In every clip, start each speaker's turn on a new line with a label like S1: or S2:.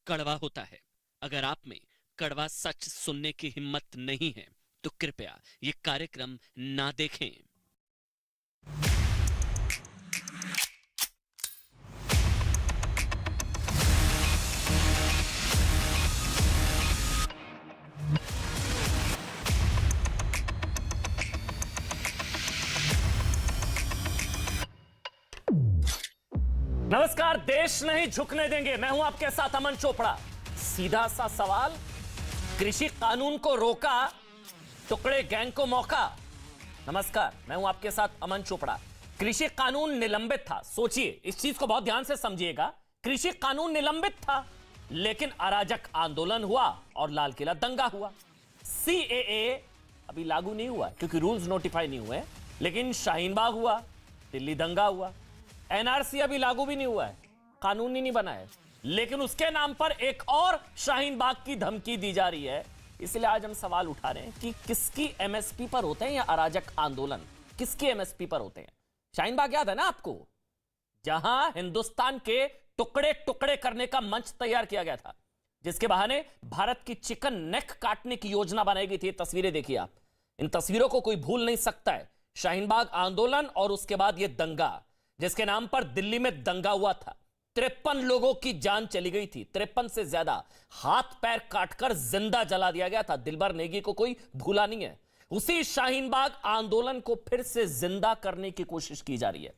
S1: कड़वा होता है। अगर आप में कड़वा सच सुनने की हिम्मत नहीं है तो कृपया ये कार्यक्रम ना देखें।
S2: नमस्कार, देश नहीं झुकने देंगे। मैं हूं आपके साथ अमन चोपड़ा। सीधा सा सवाल, कृषि कानून को रोका, टुकड़े गैंग को मौका। नमस्कार, मैं हूं आपके साथ अमन चोपड़ा। कृषि कानून निलंबित था। सोचिए, इस चीज को बहुत ध्यान से समझिएगा। कृषि कानून निलंबित था, लेकिन अराजक आंदोलन हुआ और लाल किला दंगा हुआ। सीएए अभी लागू नहीं हुआ क्योंकि रूल्स नोटिफाई नहीं हुए, लेकिन शाहीन बाग हुआ, दिल्ली दंगा हुआ। एनआरसी अभी लागू भी नहीं हुआ है, कानून ही नहीं बना है, लेकिन उसके नाम पर एक और शाहीन बाग की धमकी दी जा रही है। इसलिए आज हम सवाल उठा रहे हैं कि किसकी एमएसपी पर होते हैं या अराजक आंदोलन किसकी एमएसपी पर होते हैं। शाहीन बाग याद है ना आपको, जहां हिंदुस्तान के टुकड़े टुकड़े करने का मंच तैयार किया गया था, जिसके बहाने भारत की चिकन नेक काटने की योजना बनाई गई थी। तस्वीरें देखिए आप, इन तस्वीरों को कोई भूल नहीं सकता है। शाहीन बाग आंदोलन और उसके बाद यह दंगा, जिसके नाम पर दिल्ली में दंगा हुआ था। 53 लोगों की जान चली गई थी, 53 से ज्यादा हाथ पैर काटकर जिंदा जला दिया गया था। दिलबर नेगी को कोई भूला नहीं है। उसी शाहीन बाग आंदोलन को फिर से जिंदा करने की कोशिश की जा रही है।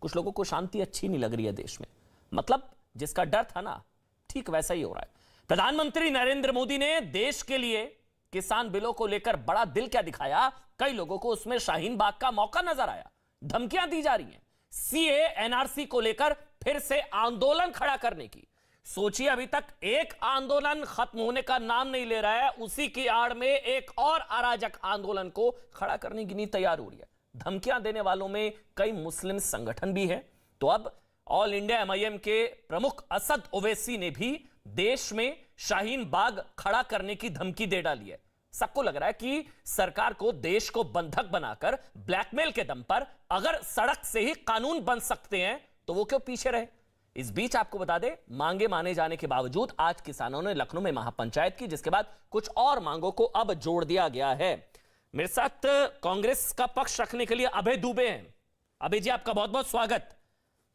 S2: कुछ लोगों को शांति अच्छी नहीं लग रही है देश में, मतलब जिसका डर था ना, ठीक वैसा ही हो रहा है। प्रधानमंत्री नरेंद्र मोदी ने देश के लिए किसान बिलों को लेकर बड़ा दिल क्या दिखाया। कई लोगों को उसमें शाहीन बाग का मौका नजर आया। धमकियां दी जा रही हैं सीए एनआरसी को लेकर फिर से आंदोलन खड़ा करने की। सोचिए, अभी तक एक आंदोलन खत्म होने का नाम नहीं ले रहा है, उसी की आड़ में एक और अराजक आंदोलन को खड़ा करने की नीति तैयार हो रही है। धमकियां देने वालों में कई मुस्लिम संगठन भी हैं। तो अब ऑल इंडिया एमआईएम के प्रमुख असद ओवैसी ने भी देश में शाहीन बाग खड़ा करने की धमकी दे डाली है। सबको लग रहा है कि सरकार को देश को बंधक बनाकर ब्लैकमेल के दम पर अगर सड़क से ही कानून बन सकते हैं तो वो क्यों पीछे रहे। इस बीच आपको बता दें, मांगे माने जाने के बावजूद आज किसानों ने लखनऊ में महापंचायत की, जिसके बाद कुछ और मांगों को अब जोड़ दिया गया है। मेरे साथ कांग्रेस का पक्ष रखने के लिए अभय दुबे हैं। अभय जी, आपका बहुत बहुत स्वागत।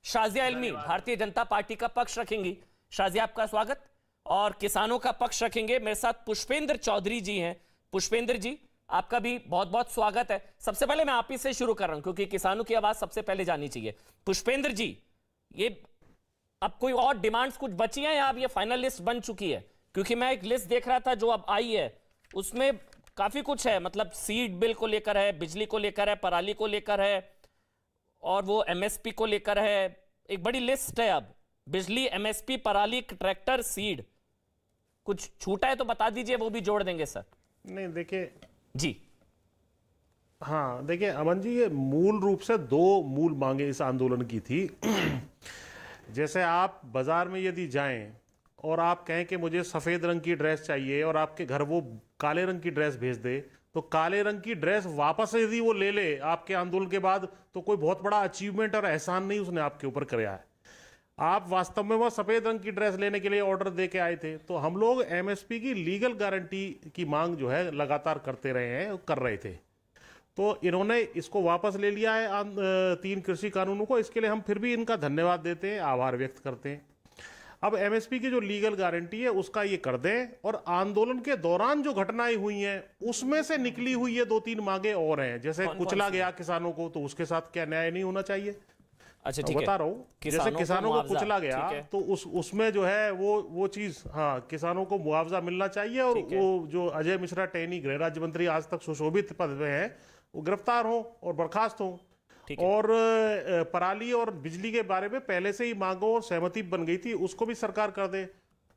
S2: शाजिया इल्मी भारतीय जनता पार्टी का पक्ष रखेंगी। शाजिया, आपका स्वागत। और किसानों का पक्ष रखेंगे मेरे साथ पुष्पेंद्र चौधरी जी हैं। पुष्पेंद्र जी, आपका भी बहुत बहुत स्वागत है। सबसे पहले मैं आप ही से शुरू कर रहा हूं क्योंकि किसानों की आवाज सबसे पहले जानी चाहिए। पुष्पेंद्र जी, ये अब कोई और डिमांड्स कुछ बची हैं या अब ये फाइनल लिस्ट बन चुकी है? क्योंकि मैं एक लिस्ट देख रहा था जो अब आई है, उसमें काफी कुछ है, मतलब सीड बिल को लेकर है, बिजली को लेकर है, पराली को लेकर है और वो एमएसपी को लेकर है। एक बड़ी लिस्ट है। अब बिजली, एमएसपी, पराली, ट्रैक्टर, सीड, कुछ छूटा है तो बता दीजिए, वो भी जोड़ देंगे सर।
S3: नहीं, देखिए
S2: जी,
S3: हाँ देखिए अमन जी, ये मूल रूप से दो मूल मांगे इस आंदोलन की थी। जैसे आप बाजार में यदि जाएं और आप कहें कि मुझे सफ़ेद रंग की ड्रेस चाहिए और आपके घर वो काले रंग की ड्रेस भेज दे, तो काले रंग की ड्रेस वापस यदि वो ले ले आपके आंदोलन के बाद, तो कोई बहुत बड़ा अचीवमेंट और एहसान नहीं उसने आपके ऊपर किया है। आप वास्तव में वह सफ़ेद रंग की ड्रेस लेने के लिए ऑर्डर दे के आए थे। तो हम लोग एमएसपी की लीगल गारंटी की मांग जो है लगातार करते रहे हैं, कर रहे थे। तो इन्होंने इसको वापस ले लिया है 3 कृषि कानूनों को। इसके लिए हम फिर भी इनका धन्यवाद देते हैं, आभार व्यक्त करते हैं। अब एमएसपी की जो लीगल गारंटी है उसका ये कर दें, और आंदोलन के दौरान जो घटनाएं हुई हैं उसमें से निकली हुई ये 2-3 मांगे और हैं। जैसे कुचला गया किसानों को, तो उसके साथ क्या न्याय नहीं होना चाहिए?
S2: अच्छा ठीक है,
S3: बता रहा हूँ। जैसे किसानों को कुचला गया तो उसमें जो है वो चीज, हाँ, किसानों को मुआवजा मिलना चाहिए। और वो जो अजय मिश्रा टेनी गृह राज्य मंत्री आज तक सुशोभित पद में है, वो गिरफ्तार हो और बर्खास्त हो। और पराली और बिजली के बारे में पहले से ही मांगों और सहमति बन गई थी, उसको भी सरकार कर दे।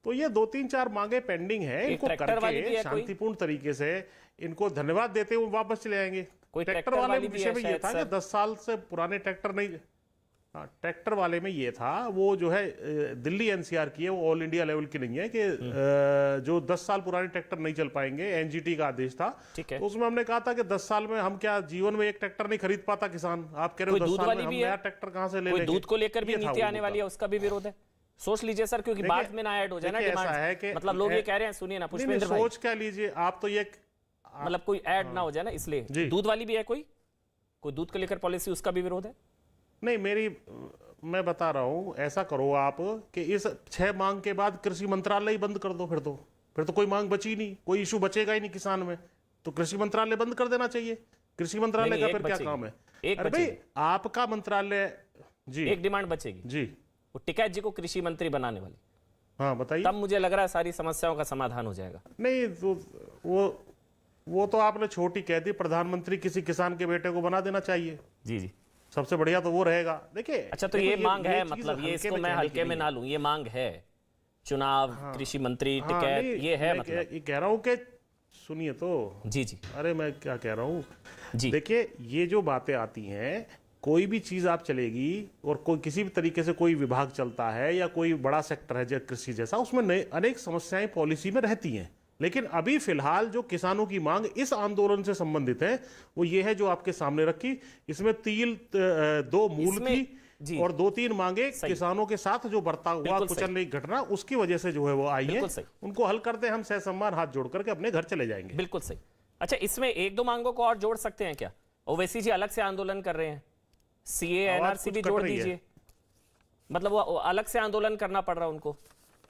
S3: तो ये 2-3-4 मांगे पेंडिंग है, इनको करके शांतिपूर्ण तरीके से इनको धन्यवाद देते हुए वापस चले आएंगे। ट्रैक्टर वाले विषय में ये था कि 10 साल से पुराने ट्रैक्टर नहीं, हाँ, ट्रैक्टर वाले में ये था, वो जो है दिल्ली एनसीआर की है, वो ऑल इंडिया लेवल की नहीं है कि जो 10 साल पुराने ट्रैक्टर नहीं चल पाएंगे, एनजीटी का आदेश था। तो उसमें हमने कहा था कि 10 साल में हम क्या जीवन में एक ट्रैक्टर नहीं खरीद पाता किसान। आप कह रहे हो 10 साल में हम नया ट्रैक्टर कहाँ से ले लेंगे?
S2: दूध को लेकर भी नीति आने वाली है, उसका भी विरोध है। सोच लीजिए सर, क्योंकि बाद में ना ऐड हो जाए ना डिमांड, मतलब लोग ये कह रहे हैं, सुनिए ना पुष्पेंद्र भाई,
S3: सोच क्या लीजिए आप, तो ये
S2: मतलब कोई ऐड ना हो जाए ना, इसलिए। दूध वाली भी है कोई दूध को लेकर पॉलिसी, उसका भी विरोध है?
S3: नहीं, मैं बता रहा हूं, ऐसा करो आप कि इस 6 मांग के बाद कृषि मंत्रालय ही बंद कर दो, फिर तो कोई मांग बची नहीं, कोई इशू बचेगा ही नहीं किसान में, तो कृषि मंत्रालय बंद कर देना चाहिए। कृषि मंत्रालय का फिर क्या काम है? अरे भाई आपका मंत्रालय जी,
S2: एक डिमांड बचेगी
S3: जी,
S2: वो टिकैत जी को कृषि मंत्री बनाने वाली।
S3: हाँ बताइए।
S2: तब मुझे लग रहा है सारी समस्याओं का समाधान हो जाएगा।
S3: नहीं तो वो तो आपने छोटी कह दी, प्रधानमंत्री किसी किसान के बेटे को बना देना चाहिए।
S2: जी,
S3: सबसे बढ़िया तो वो रहेगा। देखिए
S2: अच्छा, तो ये मांग है, मतलब ये इसको मैं हल्के में ना लूं, ये मांग है, चुनाव, कृषि मंत्री, टिकैत, ये है, मतलब
S3: ये कह रहा हूं कि सुनिए तो।
S2: जी,
S3: अरे मैं क्या कह रहा हूं
S2: जी,
S3: देखिए ये जो बातें आती हैं, कोई भी चीज आप चलेगी और कोई किसी भी तरीके से कोई विभाग चलता है या कोई बड़ा सेक्टर है जैसे कृषि जैसा, उसमें अनेक समस्याएं पॉलिसी में रहती हैं, लेकिन अभी फिलहाल जो किसानों की मांग इस आंदोलन से संबंधित है वो ये है जो आपके सामने रखी। इसमें 2 मूल थी और 2-3 मांगे किसानों के साथ जो बर्ताव हुआ, कुचलने की घटना, उसकी वजह से जो है वो आई है। उनको हल करते हम सहसम्मान हाथ जोड़ करके अपने घर चले जाएंगे।
S2: बिल्कुल सही। अच्छा, इसमें 1-2 मांगों को और जोड़ सकते हैं क्या? ओवैसी जी अलग से आंदोलन कर रहे हैं, सीए एनआरसी भी जोड़ दीजिए, मतलब वो अलग से आंदोलन करना पड़ रहा है उनको,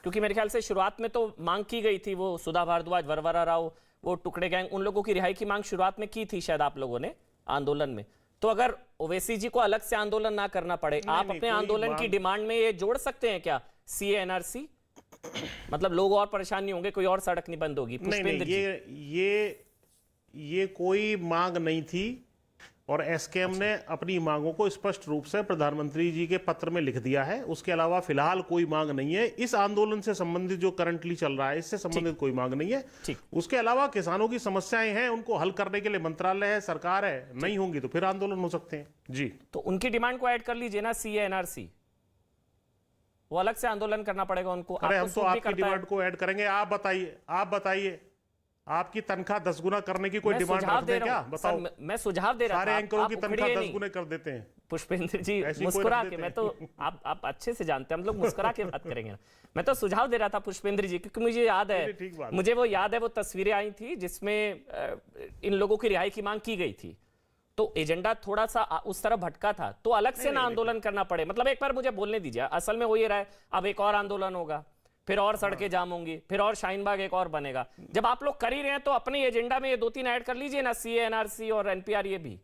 S2: क्योंकि मेरे ख्याल से शुरुआत में तो मांग की गई थी, वो सुधा भारद्वाज, वरवरा राव, वो टुकड़े गैंग, उन लोगों की रिहाई की मांग शुरुआत में की थी शायद आप लोगों ने आंदोलन में। तो अगर ओवैसी जी को अलग से आंदोलन ना करना पड़े, आप अपने आंदोलन की डिमांड में ये जोड़ सकते हैं क्या, सीए एनआरसी? मतलब लोग और परेशान नहीं होंगे, कोई और सड़क नहीं बंद होगी।
S3: नहीं, ये कोई मांग नहीं थी और एसकेएम ने अपनी मांगों को स्पष्ट रूप से प्रधानमंत्री जी के पत्र में लिख दिया है। उसके अलावा फिलहाल कोई मांग नहीं है। इस आंदोलन से संबंधित जो करंटली चल रहा है, इससे संबंधित कोई मांग नहीं है। उसके अलावा किसानों की समस्याएं हैं, उनको हल करने के लिए मंत्रालय है, सरकार है, नहीं होंगी तो फिर आंदोलन हो सकते हैं। जी,
S2: तो उनकी डिमांड को ऐड कर लीजिए ना, सीए एनआरसी, वो अलग से आंदोलन करना पड़ेगा उनको।
S3: अरे हम तो आपकी डिमांड को ऐड करेंगे। आप बताइए आपकी तनख्वाह 10 गुना करने की कोई डिमांड रखते हैं क्या? बताओ।
S2: मैं सुझाव दे रहा था,
S3: सारे एंकरों की तनख्वाह 10 गुना कर देते हैं।
S2: पुष्पेंद्र जी मुस्कुरा के, मैं तो आप अच्छे से जानते हैं, हम लोग मुस्कुरा के बात करेंगे ना। मैं तो सुझाव दे रहा था पुष्पेंद्र जी, क्योंकि मुझे याद है, मुझे वो याद है, वो तस्वीरें आई थी जिसमें इन लोगों की रिहाई की मांग की गई थी, तो एजेंडा थोड़ा सा उस तरफ भटका था, तो अलग से ना आंदोलन करना पड़े। मतलब एक बार मुझे बोलने दीजिए, असल में वो ये रहा है, अब एक और आंदोलन होगा, फिर और सड़कें जाम होंगी, फिर और शाहीन बाग एक और बनेगा। जब आप लोग कर ही रहे हैं तो अपने एजेंडा में ये 2-3 ऐड कर लीजिए ना, सीए एनआरसी और एनपीआर, ये भी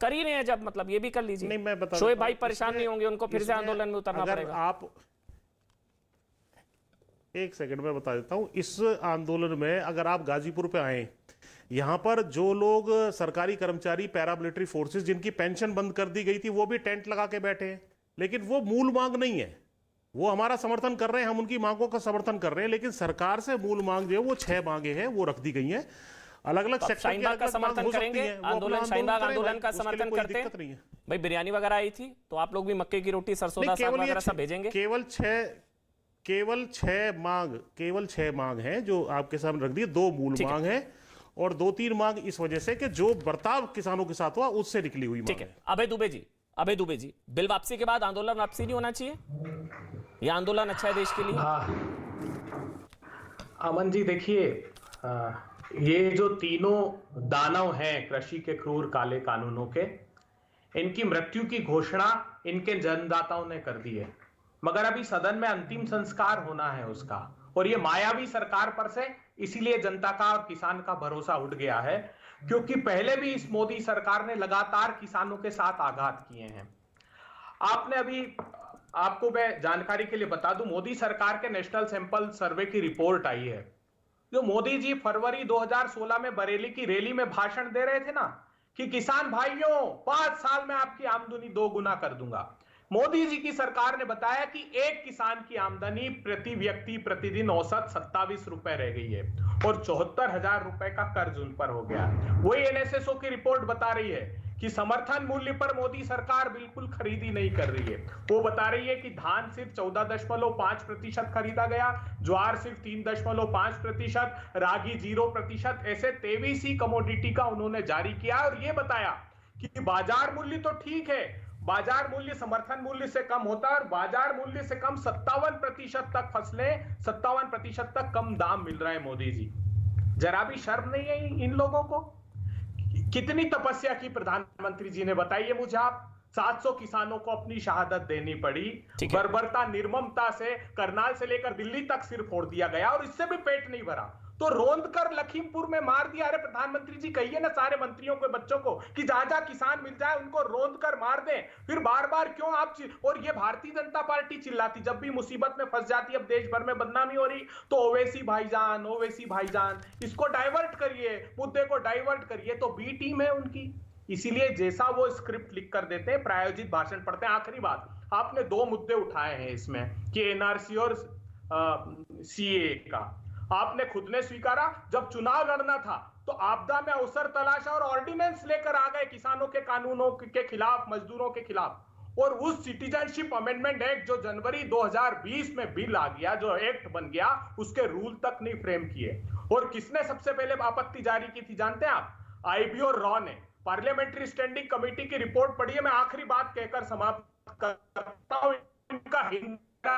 S2: कर ही रहे हैं जब, मतलब ये भी कर लीजिए।
S3: नहीं, मैं बता,
S2: शोएब भाई परेशान नहीं होंगे, उनको फिर से आंदोलन में उतरना पड़ेगा।
S3: आप एक सेकंड में बता देता हूं, इस आंदोलन में अगर आप गाजीपुर पे आए, यहां पर जो लोग सरकारी कर्मचारी, पैरामिलिट्री फोर्सेस, जिनकी पेंशन बंद कर दी गई थी, वो भी टेंट लगा के बैठे हैं, लेकिन वो मूल मांग नहीं है। वो हमारा समर्थन कर रहे हैं, हम उनकी मांगों का समर्थन कर रहे हैं, लेकिन सरकार से मूल मांग जो है वो 6 मांगे हैं, वो रख दी गई हैं। अलग-अलग सेक्टर का समर्थन करेंगे,
S2: आंदोलन, शाहीन बाग आंदोलन का समर्थन करते हैं। भाई बिरयानी वगैरह आई थी, तो आप लोग भी मक्के की रोटी, सरसों का साग वगैरह सब भेजेंगे।
S3: केवल 6 मांग हैं जो आपके सामने रख दी। 2 मूल मांग है और 2-3 मांग इस वजह से कि जो बर्ताव किसानों के साथ हुआ उससे निकली हुई मांग है।
S2: अभय दुबे जी, बिल वापसी के बाद आंदोलन वापसी नहीं होना चाहिए? ये आंदोलन अच्छा है देश के लिए?
S4: अमन जी देखिए, ये जो तीनों दानव हैं कृषि के क्रूर काले कानूनों के, इनकी मृत्यु की घोषणा इनके जन्मदाताओं ने कर दी है, मगर अभी सदन में अंतिम संस्कार होना है उसका। और ये मायावी सरकार पर से इसीलिए जनता का और किसान का भरोसा उठ गया है, क्योंकि पहले भी इस मोदी सरकार ने लगातार किसानों के साथ आघात किए हैं। आपको मैं जानकारी के लिए बता दूं, मोदी सरकार के नेशनल सैंपल सर्वे की रिपोर्ट आई है, जो मोदी जी फरवरी 2016 में बरेली की रैली में भाषण दे रहे थे ना, कि किसान भाइयों 5 साल में आपकी आमदनी 2 गुना कर दूंगा। मोदी जी की सरकार ने बताया कि एक किसान की आमदनी प्रति व्यक्ति प्रतिदिन औसत 27 रुपए रह गई है और 74,000 रुपए का कर्ज उन पर हो गया। वही एनएसएसओ की रिपोर्ट बता रही है कि समर्थन मूल्य पर मोदी सरकार बिल्कुल खरीदी नहीं कर रही है। वो बता रही है कि धान सिर्फ 14.5% खरीदा गया, ज्वार सिर्फ 3.5%, रागी 0%, ऐसे 23 ही कमोडिटी का उन्होंने जारी किया और ये बताया कि बाजार मूल्य तो ठीक है, बाजार मूल्य समर्थन मूल्य से कम होता है और बाजार मूल्य से कम 57% तक फसलें 57% तक कम दाम मिल रहा है। मोदी जी, जरा भी शर्म नहीं है इन लोगों को? कितनी तपस्या की प्रधानमंत्री जी ने, बताइए मुझे आप। 700 किसानों को अपनी शहादत देनी पड़ी, बर्बरता निर्ममता से करनाल से लेकर दिल्ली तक सिर फोड़ दिया गया और इससे भी पेट नहीं भरा तो रोंद कर लखीमपुर में मार दिया। अरे प्रधानमंत्री जी, कहिए ना सारे मंत्रियों को, बच्चों को कि जहां जहां किसान मिल जाए उनको रोंद कर मार दें। फिर बार बार क्यों आप और ये भारतीय जनता पार्टी चिल्लाती जब भी मुसीबत में फंस जाती, अब देश भर में बदनामी हो रही तो ओवैसी भाईजान, ओवैसी भाईजान, इसको डाइवर्ट करिए, मुद्दे को डाइवर्ट करिए। तो बी टीम है उनकी, इसीलिए जैसा वो स्क्रिप्ट लिख कर देते हैं, प्रायोजित भाषण पढ़ते हैं। आखिरी बात, आपने 2 मुद्दे उठाए हैं इसमें कि एनआरसी और सीए का। आपने खुद ने स्वीकारा जब चुनाव लड़ना था तो आपदा में अवसर तलाशा और ऑर्डिनेंस लेकर आ गए किसानों के कानूनों के खिलाफ, मजदूरों के खिलाफ। और उस सिटीजनशिप अमेंडमेंट एक्ट जो जनवरी 2020 में बिल आ गया, जो एक्ट बन गया, उसके रूल तक नहीं फ्रेम किए। और किसने सबसे पहले आपत्ति जारी की थी जानते हैं आप? आईबी और रॉ ने। पार्लियामेंट्री स्टैंडिंग कमेटी की रिपोर्ट पढ़िए। मैं आखिरी बात कहकर समाप्त करता हूं, इनका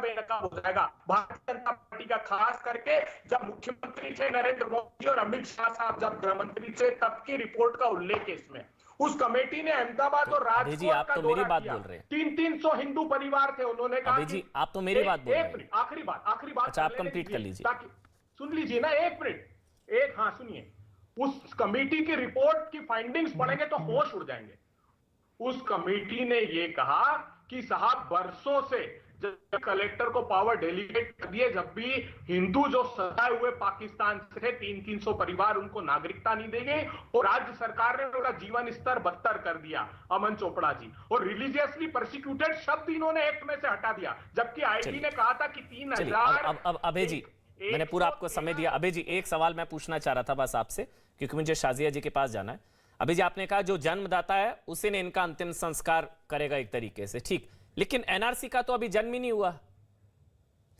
S4: बेनकाब हो जाएगा भारतीय जनता पार्टी का, खास करके जब मुख्यमंत्री थे नरेंद्र मोदी और अमित शाह साहब जब गृह मंत्री थे, तब की रिपोर्ट का उल्लेख है इसमें। उस कमेटी ने अहमदाबाद और राजकोट का दौरा किया। 300 हिंदू परिवार थे, उन्होंने कहा
S2: जी आप तो मेरी बात बोल रहे हैं।
S4: आखिरी बात
S2: अच्छा, आप कंप्लीट कर लीजिए,
S4: ताकि सुन लीजिए ना, एक मिनट, हाँ सुनिए। उस कमेटी की रिपोर्ट की फाइंडिंग्स पढ़ेंगे तो होश उड़ जाएंगे। उस कमेटी ने यह कहा कि साहब बरसों से जब कलेक्टर को पावर डेलीगेट कर दिए, जब भी हिंदू जो सताए हुए पाकिस्तान से थे 300 परिवार, उनको नागरिकता नहीं देंगे और राज्य सरकार ने उनका जीवन स्तर बदतर कर दिया। अमन चोपड़ा जी, और रिलीजियसली प्रोसिक्यूटेड शब्द इन्होंने एक्ट में से हटा दिया, जबकि आईजी ने कहा था कि 3000।
S2: अब अभय जी, मैंने पूरा आपको समय दिया। अभय जी, एक सवाल मैं पूछना चाह रहा था बस आपसे, क्योंकि मुझे शाजिया जी के पास जाना है। अभय जी, आपने कहा जो जन्मदाता है उसी ने इनका अंतिम संस्कार करेगा एक तरीके से, ठीक, लेकिन एनआरसी का तो अभी जन्म ही नहीं हुआ।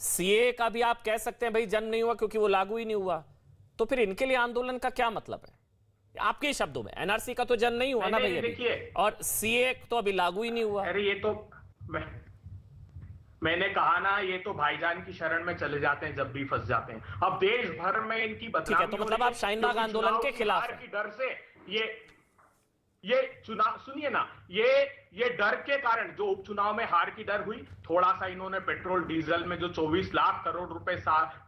S2: सीए का भी आप कह सकते हैं भाई जन्म नहीं हुआ क्योंकि वो लागू ही नहीं हुआ, तो फिर इनके लिए आंदोलन का क्या मतलब है? आपके शब्दों में एनआरसी का तो जन्म नहीं हुआ ना भैया, और सीए तो अभी लागू ही नहीं हुआ।
S4: अरे ये तो मैंने कहा ना, ये तो भाईजान की शरण में चले जाते हैं जब भी फंस जाते हैं। अब देश भर में इनकी बदनामी,
S2: तो मतलब आप शाहीन बाग आंदोलन के खिलाफ
S4: की डर से ये चुनाव, सुनिए ना, ये डर के कारण जो उपचुनाव में हार की डर हुई, थोड़ा सा इन्होंने पेट्रोल डीजल में जो 24 लाख करोड़ रुपए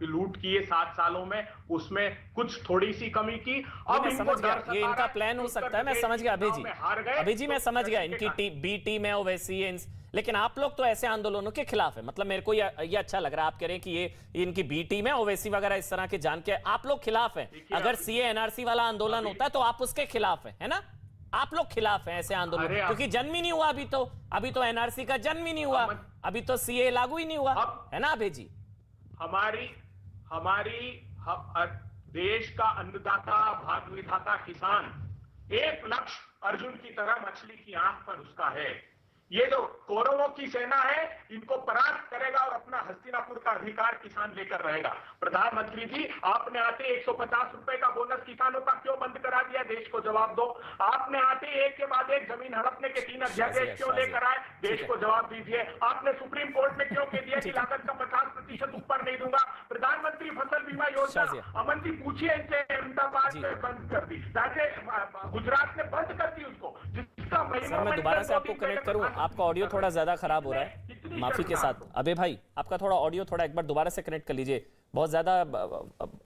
S4: लूट किए 7 सालों में, उसमें कुछ थोड़ी सी कमी की। अब
S2: मैं समझ गया, ये इनका प्लान हो सकता है, मैं समझ गया अभय जी, मैं समझ गया इनकी बी टीम है ओवैसी है, लेकिन आप लोग तो ऐसे आंदोलनों के खिलाफ है। मतलब मेरे को ये अच्छा लग रहा है, आप कह रहे हैं कि ये इनकी बी टीम है, ओवैसी वगैरह इस तरह के जान के आप लोग खिलाफ है। अगर सीए एनआरसी वाला आंदोलन होता है तो आप उसके खिलाफ है ना? आप लोग खिलाफ हैं ऐसे आंदोलन, क्योंकि जन्म ही नहीं हुआ अभी तो एनआरसी का जन्म ही नहीं हुआ, अभी तो सीए लागू ही नहीं हुआ, है ना अभय जी?
S4: हमारी देश का अन्नदाता, भाग्य विधाता किसान, एक लक्ष्य अर्जुन की तरह मछली की आंख पर उसका है। ये जो कौरवों की सेना है, इनको परास्त करेगा और अपना हस्तिनापुर का अधिकार किसान लेकर रहेगा। प्रधानमंत्री जी, आपने आते 150 रुपए का बोनस किसानों का क्यों बंद करा दिया? देश को जवाब दो। आपने आते एक के बाद एक जमीन हड़पने के 3 अध्यादेश क्यों लेकर आए? देश को जवाब दीजिए। आपने सुप्रीम कोर्ट में क्यों कह दिया कि लागत का 50% ऊपर नहीं दूंगा? प्रधानमंत्री फसल बीमा योजना, अमन जी पूछिए इनसे, अहमदाबाद में बंद कर दी, गुजरात ने बंद कर दी उसको, जिसका
S2: मैं दोबारा से आपको कनेक्ट करूं, आपका ऑडियो थोड़ा ज्यादा खराब हो रहा है, माफी के साथ। अबे भाई, आपका थोड़ा ऑडियो थोड़ा एक बार दोबारा से कनेक्ट कर लीजिए, बहुत ज्यादा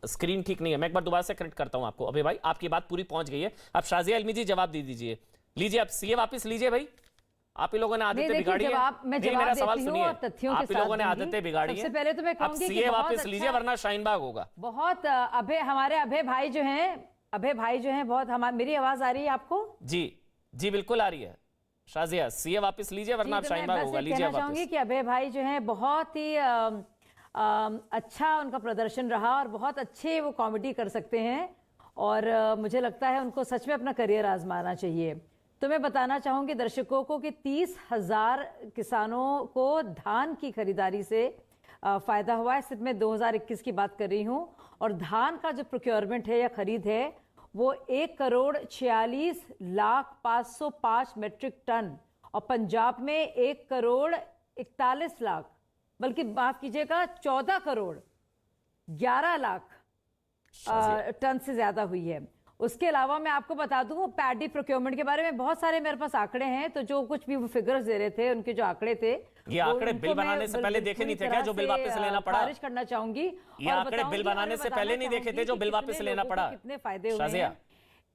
S2: स्क्रीन ठीक नहीं है। मैं एक बार दोबारा से कनेक्ट करता हूं आपको। अबे भाई, आपकी बात पूरी पहुंच गई है। अब शाजिया इल्मी जी जवाब दे दीजिए, लीजिए आप सीए वापस लीजिए भाई। आप ही लोगों ने आदतें बिगाड़ी है। मेरा सवाल सुनिए, आप ही लोगों ने आदतें बिगाड़ी है।
S5: पहले तो मैं कहूंगी
S2: सीए वापस लीजिए वरना शाहीन बाग होगा।
S5: बहुत हमारे अभय भाई जो हैं बहुत, मेरी आवाज आ रही है आपको?
S2: जी बिल्कुल आ रही है। शाजिया, सीए वापस लीजिए वरना आप शाहीन बाग होगा, लीजिए वापस।
S5: चाहूंगी कि अभय भाई जो हैं बहुत ही अच्छा उनका प्रदर्शन रहा और बहुत अच्छे वो कॉमेडी कर सकते हैं, और मुझे लगता है उनको सच में अपना करियर आजमाना चाहिए। तो मैं बताना चाहूंगी दर्शकों को कि 30,000 किसानों को धान की खरीदारी से फायदा हुआ है। सिर्फ मैं 2021 की बात कर रही हूं, और धान का जो प्रोक्योरमेंट है या खरीद है वो 1,46,505 मेट्रिक टन, और पंजाब में 1,41,00,000, बल्कि माफ कीजिएगा 14,11,00,000 टन से ज्यादा हुई है। उसके अलावा मैं आपको बता दूं पैडी प्रोक्योरमेंट के बारे में बहुत सारे मेरे पास आंकड़े हैं, तो जो कुछ भी वो फिगर्स दे रहे थे, उनके जो आंकड़े थे,
S2: ये आंकड़े बिल बनाने से पहले देखे नहीं थे क्या, जो बिल वापस लेना पड़ा?
S5: खारिज करना चाहूंगी।
S2: ये आंकड़े बिल बनाने से पहले नहीं देखे थे, जो बिल वापस लेना पड़ा?
S5: कितने फायदे हुए हैं?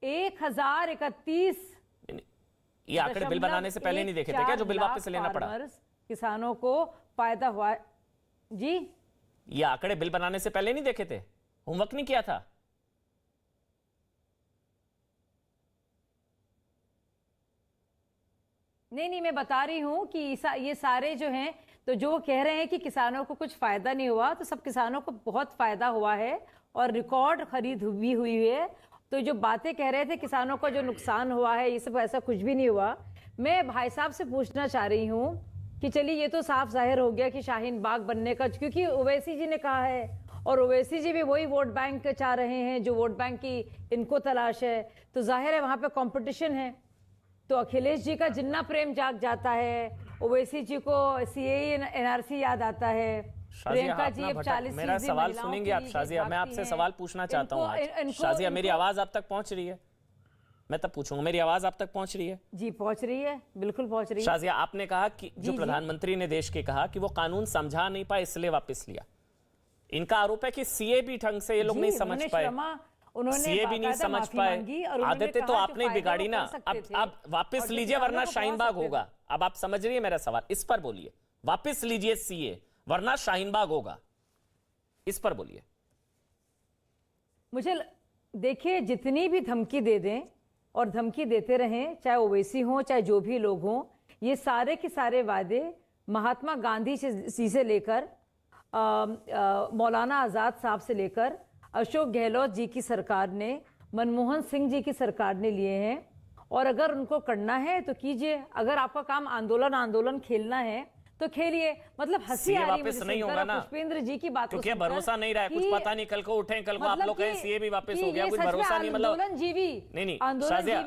S5: 1031
S2: ये आंकड़े बिल बनाने से पहले नहीं देखे थे क्या, जो बिल वापस लेना पड़ा?
S5: किसानों को फायदा हुआ जी।
S2: ये आंकड़े बिल बनाने से पहले नहीं देखे थे? होमवर्क नहीं किया था?
S5: नहीं, मैं बता रही हूं कि ये सारे जो हैं, तो जो वो कह रहे हैं कि किसानों को कुछ फायदा नहीं हुआ, तो सब किसानों को बहुत फायदा हुआ है और रिकॉर्ड खरीद भी हुई है। तो जो बातें कह रहे थे किसानों को जो नुकसान हुआ है, ये सब ऐसा कुछ भी नहीं हुआ। मैं भाई साहब से पूछना चाह रही हूं कि चलिए ये तो साफ जाहिर हो गया कि शाहीन बाग बनने का, क्योंकि ओवैसी जी ने कहा है और ओवैसी जी भी वही वोट बैंक चाह रहे हैं जो वोट बैंक की इनको तलाश है, तो जाहिर है वहां पे कंपटीशन है। तो अखिलेश जी का जिन्ना प्रेम जाग जाता है, ओवैसी जी को सीएए एनआरसी याद आता है, प्रियंका जी अब 40
S2: मेरा सवाल सुनेंगे आप शाजिया? मैं आपसे सवाल पूछना चाहता हूँ आज। शाजिया, मेरी आवाज आप तक पहुंच रही है? मैं तब पूछूंगा, मेरी आवाज आप तक पहुंच रही है?
S5: जी पहुंच रही है, बिल्कुल पहुंच रही है।
S2: शाजिया, आपने कहा कि जो प्रधानमंत्री ने देश के कहा कि वो कानून समझा नहीं पाए इसलिए वापस लिया। इनका आरोप है कि सीए भी ढंग से ये लोग नहीं समझ पाए, सीए भी नहीं समझ पाए। आदतें तो आपने ही बिगाड़ी ना। अब वापस लीजिए वरना शाहीन बाग होगा। अब आप समझ रही है मेरा सवाल? इस पर बोलिए, वापस लीजिए सीए वरना शाहीन बाग होगा, इस पर बोलिए।
S5: मुझे देखिए, जितनी भी धमकी दे दें और धमकी देते रहें, चाहे ओवैसी हो चाहे जो भी लोग हों, ये सारे के सारे वादे महात्मा गांधी जी से लेकर मौलाना आजाद साहब से लेकर अशोक गहलोत जी की सरकार ने, मनमोहन सिंह जी की सरकार ने लिए हैं। और अगर उनको करना है तो कीजिए, अगर आपका काम आंदोलन खेलना है तो खेलिए। मतलब हंसी आ रही है
S2: नहीं होगा ना
S5: पुष्पेंद्र जी की बात,
S2: क्योंकि भरोसा नहीं रहा है, कुछ पता नहीं कल को उठे, कल को आप लोग कहें सीए भी वापस हो गया, कुछ भरोसा नहीं। मतलब नहीं शाजिया,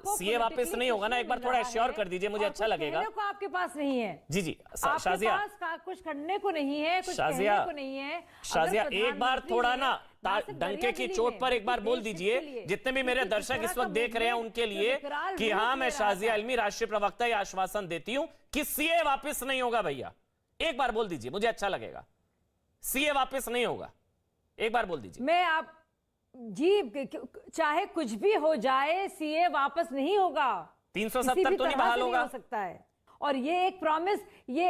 S2: सीए वापस नहीं होगा ना, एक बार थोड़ा श्योर कर दीजिए, मुझे अच्छा लगेगा।
S5: आपके पास नहीं है
S2: जी शाजिया,
S5: कुछ करने को नहीं है, कुछ कहने को नहीं है।
S2: शाजिया, एक बार थोड़ा ना डंके की चोट पर एक बार बोल दीजिए, जितने भी मेरे दर्शक इस वक्त देख रहे हैं उनके लिए, कि हाँ, मैं शाजिया इल्मी राष्ट्रीय प्रवक्ता ये आश्वासन देती हूं कि सीए वापस नहीं होगा। भैया एक बार बोल दीजिए, मुझे अच्छा लगेगा। सीए वापस नहीं होगा, एक बार बोल दीजिए।
S5: मैं आप जी, चाहे कुछ भी हो जाए, सीए वापस नहीं होगा।
S2: 370 तो नहीं बहाल होगा,
S5: हो सकता है। और ये एक प्रॉमिस, ये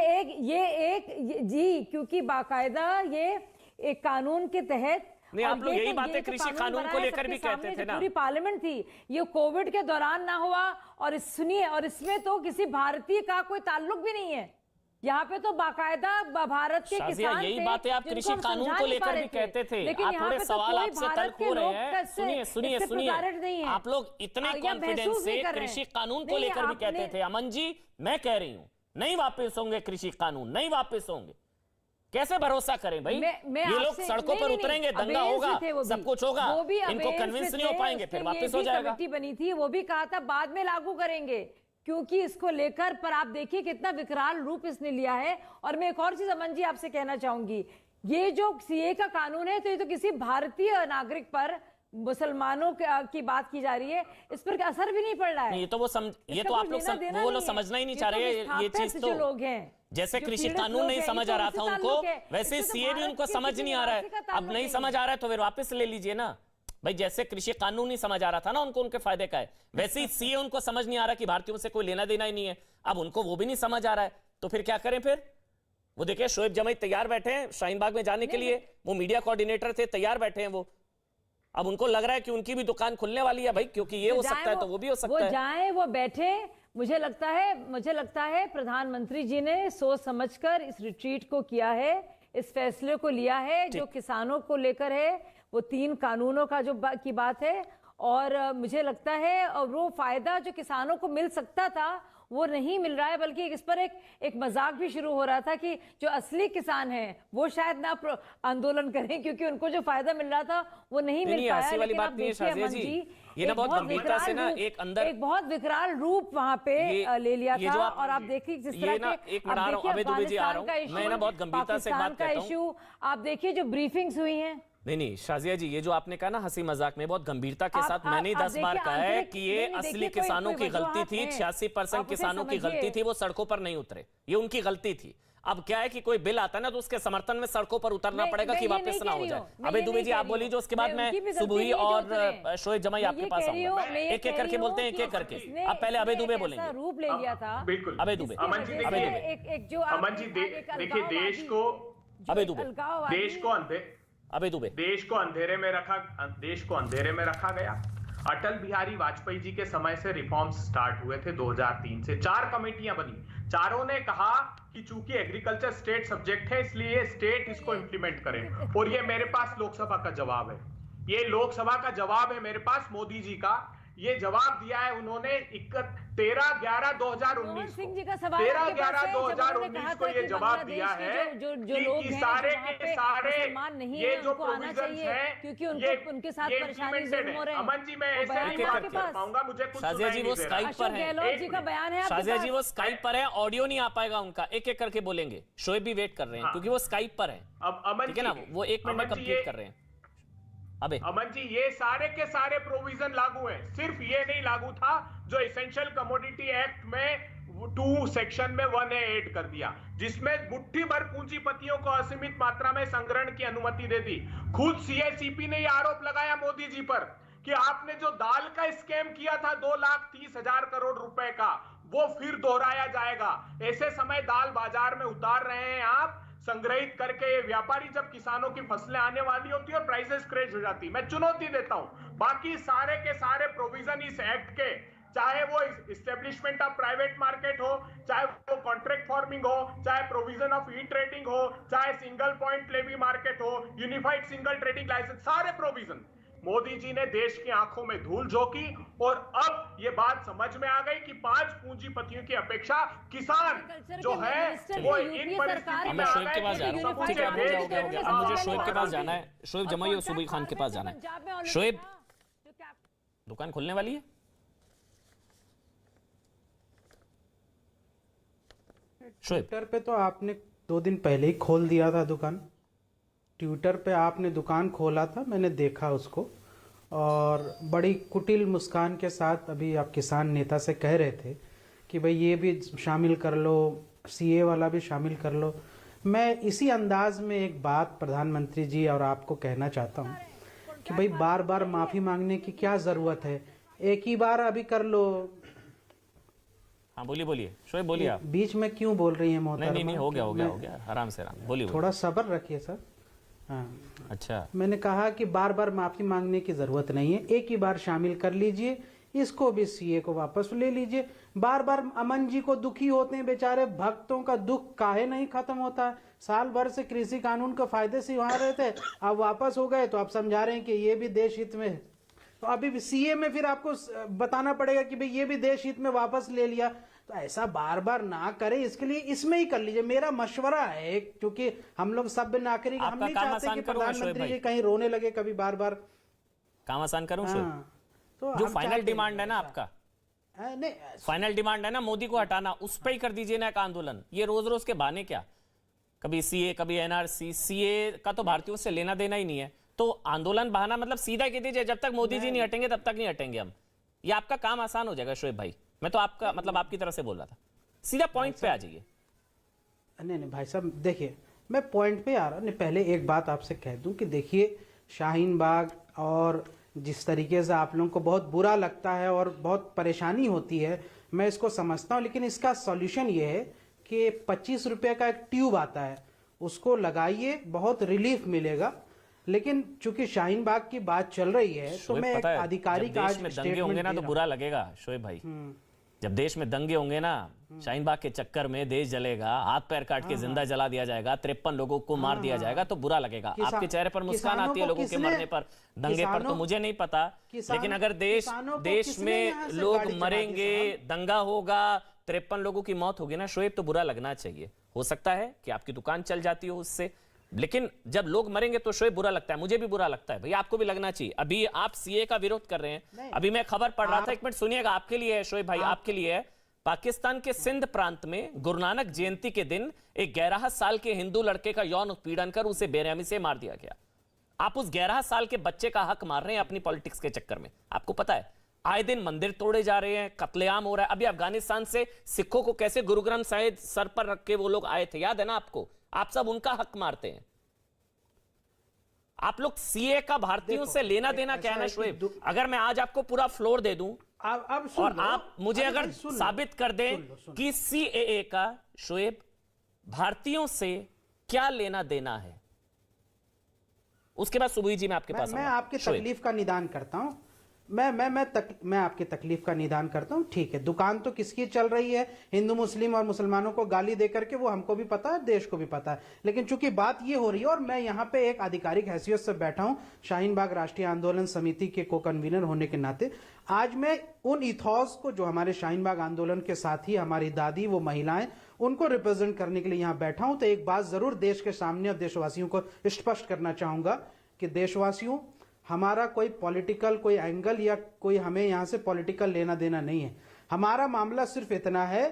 S5: एक जी, क्योंकि बाकायदा ये एक कानून के तहत,
S2: नहीं आप लोग यही बातें कृषि कानून को लेकर भी कहते थे ना।
S5: पूरी पार्लियामेंट थी, ये कोविड के दौरान ना हुआ। और सुनिए, और इसमें तो किसी भारतीय का कोई ताल्लुक भी नहीं है। यहाँ पे तो बाकायदा भारत के किसान
S2: यही बातें आप कृषि कानून को लेकर भी कहते थे। आप थोड़े सवाल आपसे तल्ख हो रहे हैं। सुनिए, आप लोग इतने कॉन्फिडेंस से कृषि कानून को लेकर भी कहते थे। अमन जी, मैं कह रही हूँ नहीं वापस होंगे कृषि कानून, नहीं वापस होंगे। कैसे भरोसा करें भाई? ये लोग सड़कों पर उतरेंगे, दंगा होगा, सब कुछ होगा, इनको कन्विंस नहीं हो पाएंगे, फिर वापस हो जाएगा।
S5: कमेटी बनी थी, वो भी कहा था बाद में लागू करेंगे, क्योंकि इसको लेकर, पर आप देखिए कितना विकराल रूप इसने लिया है। और मैं एक और चीज अमन जी आपसे कहना चाहूंगी, ये जो सीए का कानून है, तो ये तो किसी भारतीय नागरिक पर, मुसलमानों की बात की जा रही है, इस पर असर भी नहीं पड़ रहा है।
S2: ये तो वो आप लोग समझना ही नहीं चाह रहे। ये चीज तो
S5: लोग हैं,
S2: जैसे कृषि कानून नहीं समझ आ रहा था उनको, वैसे सीए भी उनको समझ नहीं आ रहा है। अब नहीं समझ आ रहा है तो फिर वापस ले लीजिए ना भाई। जैसे कृषि कानून नहीं समझ आ रहा था ना उनको, उनके फायदे का है, वैसे ही सीए उनको समझ नहीं आ रहा कि भारतीयों से कोई लेना देना ही नहीं है। अब उनको वो भी नहीं समझ आ रहा है, तो फिर क्या करें? फिर वो देखिए, शोएब जमाई तैयार बैठे हैं शाहीन बाग में जाने के लिए, वो मीडिया कोऑर्डिनेटर थे, तैयार बैठे हैं वो। अब उनको लग रहा है कि उनकी भी दुकान खुलने वाली है भाई, क्योंकि ये हो सकता है तो वो भी हो सकता है।
S5: वो जाए, वो बैठे। मुझे लगता है प्रधानमंत्री जी ने सोच समझकर इस रिट्रीट को किया है, इस फैसले को लिया है जो किसानों को लेकर है, वो 3 कानूनों का जो की बात है। और मुझे लगता है, और वो फायदा जो किसानों को मिल सकता था वो नहीं मिल रहा है, बल्कि इस पर एक मजाक भी शुरू हो रहा था कि जो असली किसान हैं वो शायद ना आंदोलन करें क्योंकि उनको जो फायदा मिल रहा था वो नहीं मिल पाया।
S2: ऐसी वाली
S5: लेकिन
S2: बात
S5: आप
S2: नहीं है
S5: देखिए
S2: शाजिया
S5: अमन
S2: जी,
S5: जी,
S2: ये ना बहुत गंभीरता से ना एक अंदर
S5: एक बहुत विकराल रूप वहां पे ले लिया था। और आप देखिए जिस तरह के
S2: एक मिनट आ रहा हूं, अबे दुबे जी आ रहा हूं, मैं ना बहुत गंभीरता से बात कहता हूं।
S5: इशू आप देखिए जो ब्रीफिंग्स हुई हैं।
S2: नहीं शाजिया जी, ये जो आपने कहा ना हंसी मजाक में, बहुत गंभीरता के साथ मैंने 10 बार कहा है कि ये असली किसानों की गलती थी। 86% किसानों की गलती थी, वो सड़कों पर नहीं उतरे, ये उनकी गलती थी। अब क्या है कि कोई बिल आता है ना तो उसके समर्थन में सड़कों पर उतरना पड़ेगा कि वापस ना हो जाए। अबे दुबे जी आप बोलिए, जो उसके बाद मैं सुबुही और शोएब जमाई आपके पास आऊंगा। एक एक करके बोलते हैं, एक एक करके। अब पहले अबे दुबे बोलेंगे।
S5: रूप ले लिया था
S4: बिल्कुल
S2: अबे दुबे,
S4: अमन जी देखिए देश को
S2: अबे दुबे, अबे दुबे,
S4: देश को अंधेरे में रखा गया। अटल बिहारी वाजपेयी जी के समय से रिफॉर्म्स स्टार्ट हुए थे 2003 से। 4 कमेटियां बनी, चारों ने कहा कि चूंकि एग्रीकल्चर स्टेट सब्जेक्ट है इसलिए स्टेट इसको इंप्लीमेंट करें। और ये मेरे पास लोकसभा का जवाब है, ये लोकसभा का जवाब है मेरे पास मोदी जी का। ये जवाब दिया है उन्होंने 13/11/2019
S5: सिंह जी का सवाल
S4: 13/11/2019 को ये जवाब दिया है कि सारे के सारे ये जो प्रोविजंस हैं
S5: क्योंकि उनके साथ परेशानी जरूर हो रहे हैं।
S4: अमन जी मैं ऐसे नहीं बात कर पाऊंगा, मुझे कुछ
S2: शाजिया जी वो स्काइप पर है,
S5: गहलोत जी का बयान है।
S2: शाजिया जी वो स्काइप पर है, ऑडियो नहीं आ पाएगा उनका, एक एक करके बोलेंगे। शोएब भी वेट कर रहे हैं क्योंकि वो स्काइप पर है।
S4: अब अमन
S2: ठीक है ना, वो 1 मिनट में कंप्लीट कर रहे हैं। अबे
S4: अमन जी ये सारे के सारे प्रोविजन लागू हैं, सिर्फ ये नहीं लागू था जो एसेंशियल कमोडिटी एक्ट में 2 सेक्शन में 1A ऐड कर दिया, जिसमें मुट्ठी भर पूंजीपतियों को असीमित मात्रा में संग्रहण की अनुमति दे दी। खुद सीएसीपी ने यह आरोप लगाया मोदी जी पर कि आपने जो दाल का स्कैम किया था 2,30,000 करोड़ रुपए का, वो फिर दोहराया जाएगा। ऐसे समय दाल बाजार में उतार रहे हैं आप, संग्रहित करके। व्यापारी जब किसानों की फसलें आने वाली होती है और प्राइसेस क्रैश हो जाती, मैं चुनौती देता हूं बाकी सारे के सारे प्रोविजन इस एक्ट के, चाहे वो इस्टेब्लिशमेंट ऑफ प्राइवेट मार्केट हो, चाहे वो कॉन्ट्रैक्ट फार्मिंग हो, चाहे प्रोविजन ऑफ ई ट्रेडिंग हो, चाहे सिंगल पॉइंट लेवी मार्केट हो, यूनिफाइड सिंगल ट्रेडिंग लाइसेंस, सारे प्रोविजन मोदी जी ने देश की आंखों में धूल झोंकी। और अब ये बात समझ में आ गई कि 5 पूंजीपतियों की अपेक्षा किसान जो है वो इन परिस्थिति में
S2: शोएब के पास जा रहा हूं। ठीक है, अब मुझे शोएब के पास जाना है, शोएब जमाई और सुबही खान के पास जाना है। शोएब, दुकान खुलने वाली है?
S6: ट्विटर पे तो आपने 2 दिन पहले ही खोल दिया था दुकान। ट्विटर पे आपने दुकान खोला था, मैंने देखा उसको, और बड़ी कुटिल मुस्कान के साथ अभी आप किसान नेता से कह रहे थे कि भाई ये भी शामिल कर लो, सीए वाला भी शामिल कर लो। मैं इसी अंदाज में एक बात प्रधानमंत्री जी और आपको कहना चाहता हूँ कि भाई बार बार माफ़ी मांगने की क्या ज़रूरत है, एक ही बार अभी कर लो।
S2: हाँ बोलिए शोएब, बोलिए आप।
S6: बीच में क्यों बोल रही हैं मोहतरमा?
S2: नहीं, हो गया, आराम से बोलिए।
S6: थोड़ा सब्र रखिए सर। हाँ
S2: अच्छा,
S6: मैंने कहा कि बार बार माफी मांगने की जरूरत नहीं है, एक ही बार शामिल कर लीजिए, इसको भी सीए को वापस ले लीजिए। बार बार अमन जी को दुखी होते हैं बेचारे, भक्तों का दुख काहे नहीं खत्म होता है। साल भर से कृषि कानून के फायदे से वहां रहे थे, अब वापस हो गए तो आप समझा रहे हैं कि ये भी देश हित में है। तो अभी भी सीए में फिर आपको बताना पड़ेगा कि भाई ये भी देश हित में वापस ले लिया। तो ऐसा बार बार ना करें, इसके लिए इसमें ही कर लीजिए, मेरा मशवरा है, क्योंकि हम लोग सभ्य नागरिक, हम नहीं चाहते कि प्रधानमंत्री जी कहीं रोने लगे कभी बार बार।
S2: काम आसान करूं शोएब?
S6: तो
S2: जो फाइनल डिमांड है ना आपका,
S6: नहीं
S2: फाइनल डिमांड है ना मोदी को हटाना, उस पर ही कर दीजिए ना एक आंदोलन। ये रोज रोज के बहाने क्या, कभी सीए कभी एनआरसी, सीए का तो भारतीयों से लेना देना ही नहीं है, तो आंदोलन बहाना मतलब सीधा कह दीजिए जब तक मोदी जी नहीं हटेंगे तब तक नहीं हटेंगे हम। ये आपका काम आसान हो जाएगा शोएब भाई, मैं तो आपका मतलब आपकी तरफ से बोल रहा था, सीधा पॉइंट पे आ जाइए।
S6: नहीं भाई साहब, देखिए मैं पॉइंट पे आ रहा हूँ। पहले एक बात आपसे कह दूं कि देखिए शाहीन बाग और जिस तरीके से आप लोगों को बहुत बुरा लगता है और बहुत परेशानी होती है, मैं इसको समझता हूँ, लेकिन इसका सॉल्यूशन ये है कि 25 रुपये का एक ट्यूब आता है, उसको लगाइए, बहुत रिलीफ मिलेगा। लेकिन चूंकि शाहीन बाग की बात चल रही है तो मैं एक आधिकारिक आज
S2: में दंगे होंगे ना तो बुरा लगेगा शोएब भाई। जब देश में दंगे होंगे ना, शाहीन बाग के चक्कर में देश जलेगा, हाथ पैर काट के जिंदा जला दिया जाएगा, 53 लोगों को मार दिया जाएगा, तो बुरा लगेगा। आपके चेहरे पर मुस्कान आती है लोगों के मरने पर, दंगे पर तो मुझे नहीं पता, लेकिन अगर देश में लोग मरेंगे, दंगा होगा, 53 लोगों की मौत होगी ना शोएब, तो बुरा लगना चाहिए। हो सकता है कि आपकी दुकान चल जाती हो उससे, लेकिन जब लोग मरेंगे तो शोएब बुरा लगता है, मुझे भी बुरा लगता है, भैया आपको भी लगना चाहिए। अभी आप सीए का विरोध कर रहे हैं, अभी मैं खबर पढ़ रहा था, एक मिनट सुनिएगा, आपके लिए है शोएब भाई, आपके लिए है। पाकिस्तान के सिंध प्रांत में गुरु नानक जयंती के दिन एक 11 साल के हिंदू लड़के का यौन उत्पीड़न कर उसे बेरहमी से मार दिया गया। आप उस 11 साल के बच्चे का हक मार रहे हैं अपनी पॉलिटिक्स के चक्कर में। आपको पता है आए दिन मंदिर तोड़े जा रहे हैं, कत्लेआम हो रहा है। अभी अफगानिस्तान से सिखों को कैसे गुरु ग्रंथ साहिब सर पर रख के वो लोग आए थे, याद है ना आपको? आप सब उनका हक मारते हैं। आप लोग सीए का भारतीयों से लेना देना क्या है ना शोएब? अगर मैं आज आपको पूरा फ्लोर दे दूं और आप मुझे अगर साबित कर दें कि सीएए का शोएब भारतीयों से क्या लेना देना है, उसके बाद सुबुई जी मैं आपके पास
S6: मैं आपकी तकलीफ का निदान करता हूं। मैं आपकी तकलीफ का निदान करता हूं। ठीक है, दुकान तो किसकी चल रही है, हिंदू मुस्लिम और मुसलमानों को गाली देकर के, वो हमको भी पता है, देश को भी पता है। लेकिन चूंकि बात ये हो रही है और मैं यहाँ पे एक आधिकारिक हैसियत से बैठा हूं, शाहीन बाग राष्ट्रीय आंदोलन समिति के को कन्वीनर होने के नाते, आज मैं उन इथॉस को जो हमारे शाहीन बाग आंदोलन के साथी, हमारी दादी, वो महिलाएं, उनको रिप्रेजेंट करने के लिए यहाँ बैठा हूं। तो एक बात जरूर देश के सामने और देशवासियों को स्पष्ट करना चाहूंगा कि देशवासियों, हमारा कोई पॉलिटिकल कोई एंगल या कोई हमें यहां से पॉलिटिकल लेना देना नहीं है। हमारा मामला सिर्फ इतना है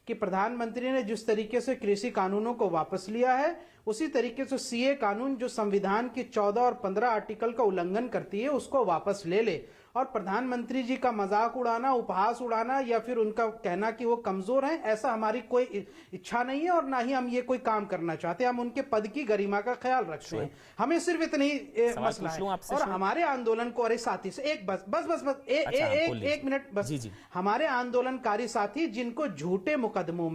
S6: कि प्रधानमंत्री ने जिस तरीके से कृषि कानूनों को वापस लिया है, उसी तरीके से सीए कानून जो संविधान की 14 और 15 आर्टिकल का उल्लंघन करती है, उसको वापस ले ले। और प्रधानमंत्री जी का मजाक उड़ाना, उपहास उड़ाना या फिर उनका कहना कि वो कमजोर हैं, ऐसा हमारी कोई इच्छा नहीं है और ना ही हम ये कोई काम करना चाहते। हम उनके पद की गरिमा का ख्याल रखते हैं। हमें सिर्फ इतनी मसला है। और हमारे आंदोलन को, अरे साथी से एक एक मिनट बस, हमारे आंदोलनकारी साथी जिनको झूठे मुकदमों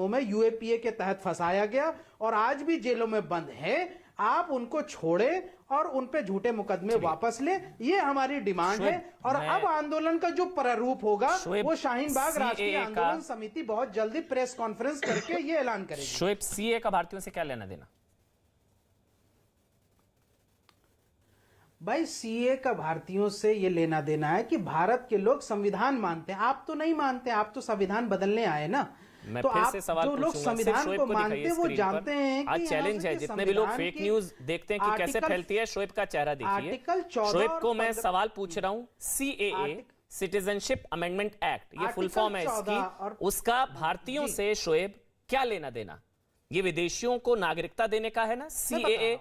S6: में यूएपीए के तहत फंसाया गया और आज भी जेलों में बंद है, आप उनको छोड़े और उन पे झूठे मुकदमे वापस ले, ये हमारी डिमांड है। और अब आंदोलन का जो प्रारूप होगा वो शाहीन बाग राष्ट्रीय आंदोलन समिति बहुत जल्दी प्रेस कॉन्फ्रेंस करके ये ऐलान करेगी।
S2: शोएब, सीए का भारतीयों से क्या लेना देना?
S6: भाई, सीए का भारतीयों से ये लेना देना है कि भारत के लोग संविधान मानते हैं। आप तो नहीं मानते, आप तो संविधान बदलने आए ना।
S2: मैं
S6: तो
S2: फिर से सवाल
S6: जो लोग संविधान को मानते हैं वो जानते हैं
S2: आज चैलेंज है। जितने भी लोग फेक न्यूज देखते हैं कि कैसे फैलती है, शोएब का चेहरा देखिए। शोएब को मैं सवाल पूछ रहा हूं, सीएए सिटीजनशिप अमेंडमेंट एक्ट, ये फुल फॉर्म है इसकी, उसका भारतीयों से शोएब क्या लेना देना? ये विदेशियों को नागरिकता देने का है ना सीएए।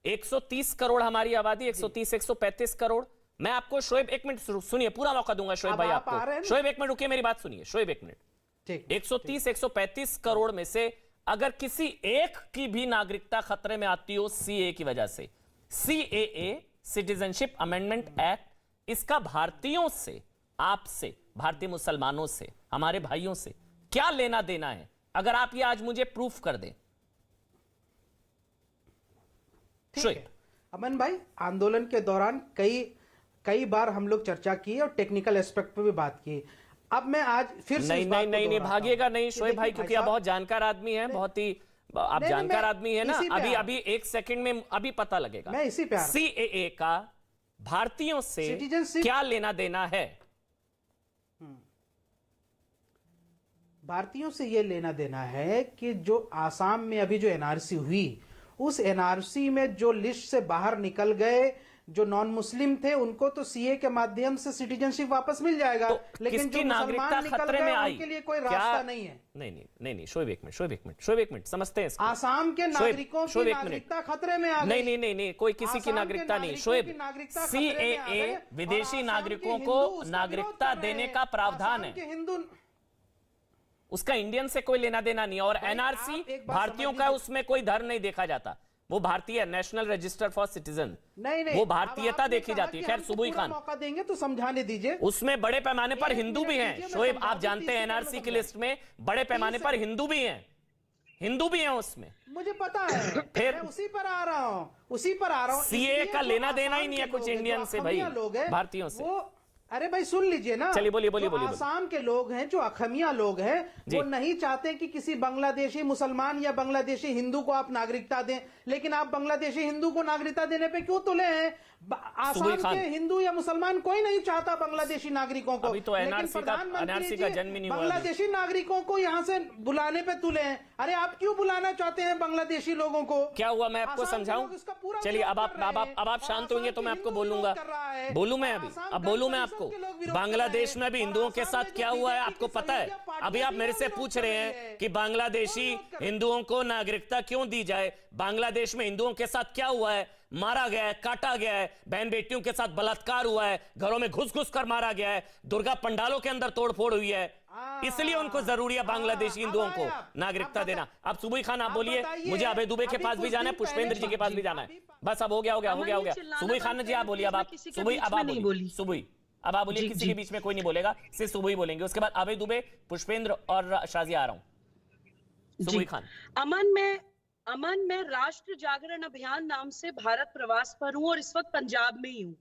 S2: 130 करोड़ हमारी आबादी, 130 135 करोड़। मैं आपको शोएब एक मिनट सुनिए, पूरा मौका दूंगा शोएब भाई आपको। शोएब एक मिनट रुकिए, मेरी बात सुनिए शोएब एक मिनट। 130 135 करोड़ में से अगर किसी एक की भी नागरिकता खतरे में आती हो सीए की वजह से, सीएए सिटीजनशिप अमेंडमेंट एक्ट, इसका भारतीयों से, आपसे, भारतीय मुसलमानों से, हमारे भाइयों से क्या लेना देना है? अगर आप ये आज मुझे प्रूफ कर दें।
S6: अमन भाई, आंदोलन के दौरान कई बार हम लोग चर्चा की और टेक्निकल एस्पेक्ट पे भी बात की। अब मैं आज फिर से
S2: नहीं भागिएगा नहीं शोएब भाई, क्योंकि आप बहुत जानकार आदमी हैं, बहुत ही आप जानकार आदमी है ना। अभी एक सेकंड में अभी पता लगेगा।
S6: मैं इसी पे
S2: सीएए का भारतीयों से क्या लेना देना है?
S6: भारतीयों से यह लेना देना है कि जो आसाम में अभी जो एनआरसी हुई, उस एनआरसी में जो लिस्ट से बाहर निकल गए, जो नॉन मुस्लिम थे, उनको तो सीए के माध्यम से सिटीजनशिप वापस मिल जाएगा।
S2: तो
S6: लेकिन जो
S2: नागरिकता खतरे में आई,
S6: उनके लिए कोई रास्ता नहीं है।
S2: नहीं शोएब एक मिनट समझते हैं इसको।
S6: आसाम के नागरिकों की नागरिकता खतरे में आ गई।
S2: नहीं, कोई किसी की नागरिकता नहीं शोएब। सीएए विदेशी नागरिकों को नागरिकता देने का प्रावधान है, उसका इंडियन से कोई लेना देना नहीं। और एनआरसी भारतीयों का, उसमें कोई धर्म नहीं देखा जाता। वो भारतीय नेशनल रजिस्टर फॉर सिटीजन,
S6: नहीं,
S2: वो भारतीयता देखी जाती है। खैर, सुबुई खान
S6: मौका देंगे तो समझाने दीजिए।
S2: उसमें बड़े पैमाने पर हिंदू भी हैं शोएब, आप जानते हैं एनआरसी की लिस्ट में बड़े पैमाने पर हिंदू भी हैं उसमें,
S6: मुझे पता है। फिर उसी पर आ रहा हूं।
S2: सीए का लेना देना ही नहीं है कुछ इंडियन से भाई, भारतीयों से।
S6: अरे भाई सुन लीजिए ना,
S2: चलिए बोलिए बोलिए
S6: जो
S2: बोलिए।
S6: आसाम के लोग हैं, जो अखमिया लोग हैं, वो नहीं चाहते कि किसी बांग्लादेशी मुसलमान या बांग्लादेशी हिंदू को आप नागरिकता दें, लेकिन आप बांग्लादेशी हिंदू को नागरिकता देने पे क्यों तुले हैं? आसाम के हिंदू या मुसलमान कोई नहीं चाहता बांग्लादेशी नागरिकों को,
S2: अभी तो
S6: लेकिन
S2: NRC का
S6: प्रधानमंत्री जी
S2: जन्म ही नहीं हुआ।
S6: बांग्लादेशी नागरिकों को यहाँ से बुलाने पे तुले हैं। अरे आप क्यों बुलाना चाहते हैं बांग्लादेशी लोगों को?
S2: क्या हुआ, मैं आपको
S6: आसाम के
S2: समझाऊं?
S6: लोग इसका पूरा
S2: चलिए
S6: विरोध
S2: अब आप
S6: कर रहे हैं।
S2: अब आप शांत होंगे तो मैं
S6: आसाम
S2: आपको
S6: के
S2: बोलूंगा।
S6: हिंदू विरोध कर रहा है।
S2: बोलूं मैं अभी,
S6: आसाम
S2: अब बोलूं मैं
S6: गण परिषद
S2: आपको।
S6: के लोग विरोध
S2: बांग्लादेश
S6: कर
S2: में भी
S6: रहे हैं।
S2: हिंदुओं के
S6: और
S2: साथ
S6: आसाम
S2: क्या
S6: में जो
S2: हुआ है
S6: BJP
S2: आपको
S6: की
S2: पता है?
S6: सहयोगी पार्टी
S2: अभी आप
S6: है,
S2: मेरे
S6: वो
S2: से
S6: विरोध
S2: पूछ
S6: कर
S2: रहे
S6: रही
S2: हैं
S6: है।
S2: कि बांग्लादेशी हिंदुओं को नागरिकता क्यों दी जाए। बांग्लादेश में हिंदुओं के साथ क्या हुआ है? मारा गया है, काटा गया है, बहन बेटियों के साथ बलात्कार हुआ है, घरों में घुस घुस कर मारा गया है, दुर्गा पंडालों के अंदर तोड़फोड़ हुई है, इसलिए उनको जरूरी है बांग्लादेशी हिंदुओं को नागरिकता देना। अब सुबह खान आप बोलिए, मुझे अभय दुबे के पास भी जाना है, पुष्पेंद्र जी के पास भी जाना है। बस अब हो गया हो गया हो गया हो गया। सुबह खान जी आप बोलिए, अब आप सुबह, अब आप बोलिए सुबह, अब आप बोलिए, किसी के बीच में कोई नहीं बोलेगा, सिर्फ सुबह ही बोलेंगे। उसके बाद अभय दुबे, पुष्पेंद्र और शाजिया आ रहा हूं। सुबह खान।
S7: अमन, मैं राष्ट्र जागरण अभियान नाम से भारत प्रवास पर हूं और इस वक्त पंजाब में ही हूं।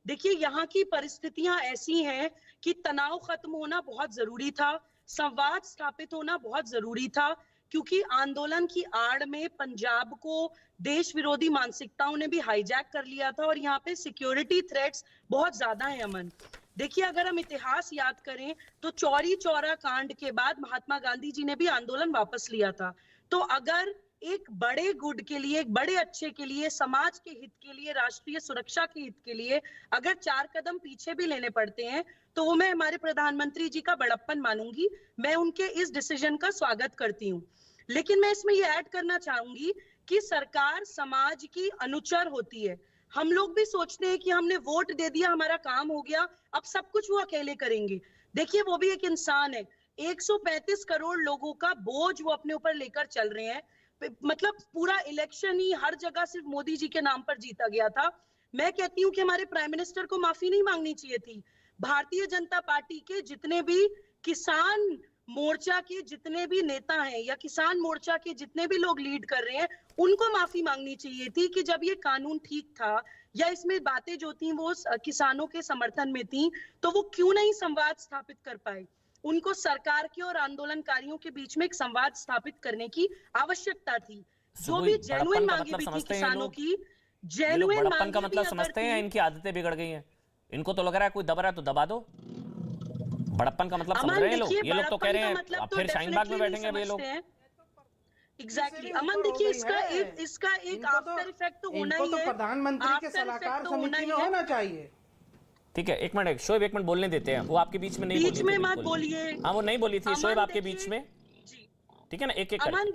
S7: देखिए, यहाँ की परिस्थितियां ऐसी हैं कि तनाव खत्म होना बहुत जरूरी था, संवाद स्थापित होना बहुत जरूरी था, क्योंकि आंदोलन की आड़ में पंजाब को देश विरोधी मानसिकताओं ने भी हाईजैक कर लिया था और यहाँ पे सिक्योरिटी थ्रेट्स बहुत ज्यादा हैं। अमन, देखिए, अगर हम इतिहास याद करें तो चौरी चौरा कांड के बाद महात्मा गांधी जी ने भी आंदोलन वापस लिया था। तो अगर एक बड़े गुड के लिए, एक बड़े अच्छे के लिए, समाज के हित के लिए, राष्ट्रीय सुरक्षा के हित के लिए अगर 4 कदम पीछे भी लेने पड़ते हैं तो वो मैं हमारे प्रधानमंत्री जी का बड़प्पन मानूंगी। मैं उनके इस डिसीजन का स्वागत करती हूँ। लेकिन मैं इसमें ये ऐड करना चाहूंगी कि सरकार समाज की अनुचर होती है। हम लोग भी सोचते हैं कि हमने वोट दे दिया, हमारा काम हो गया, अब सब कुछ वो अकेले करेंगे। देखिए, वो भी एक इंसान है। 135 करोड़ लोगों का बोझ वो अपने ऊपर लेकर चल रहे हैं। मतलब पूरा इलेक्शन ही हर जगह सिर्फ मोदी जी के नाम पर जीता गया था। मैं कहती हूँ कि हमारे प्राइम मिनिस्टर को माफी नहीं मांगनी चाहिए थी। भारतीय जनता पार्टी के जितने भी किसान मोर्चा के जितने भी नेता हैं या किसान मोर्चा के जितने भी लोग लीड कर रहे हैं, उनको माफी मांगनी चाहिए थी कि जब ये कानून ठीक था या इसमें बातें जो थी वो किसानों के समर्थन में थी, तो वो क्यों नहीं संवाद स्थापित कर पाए। उनको सरकार के और आंदोलनकारियों के बीच में एक संवाद स्थापित करने की आवश्यकता थी। जो भी जेन्युइन मांगे भी थी किसानों की, जेन्युइन
S2: बड़प्पन का मतलब समझते हैं, इनकी आदतें बिगड़ गई हैं। इनको तो लग रहा है कोई दबा रहा है तो दबा दो। बड़प्पन का मतलब समझ रहे हैं लोग। ये लोग तो कह रहे हैं अब फिर शाहीन बाग में बैठेंगे वे लोग।
S7: एग्जैक्टली अमन, देखिए इसका एक आफ्टर इफेक्ट तो होना ही है।
S6: प्रधानमंत्री के सलाहकार समिति में होना चाहिए।
S2: ठीक है, एक मिनट, शोएब एक मिनट बोलने देते हैं। वो आपके बीच में नहीं बोली थी,
S7: बीच में मत बोलिए।
S2: हाँ, वो नहीं बोली थी शोएब आपके बीच में। ठीक है ना, एक एक
S7: अमन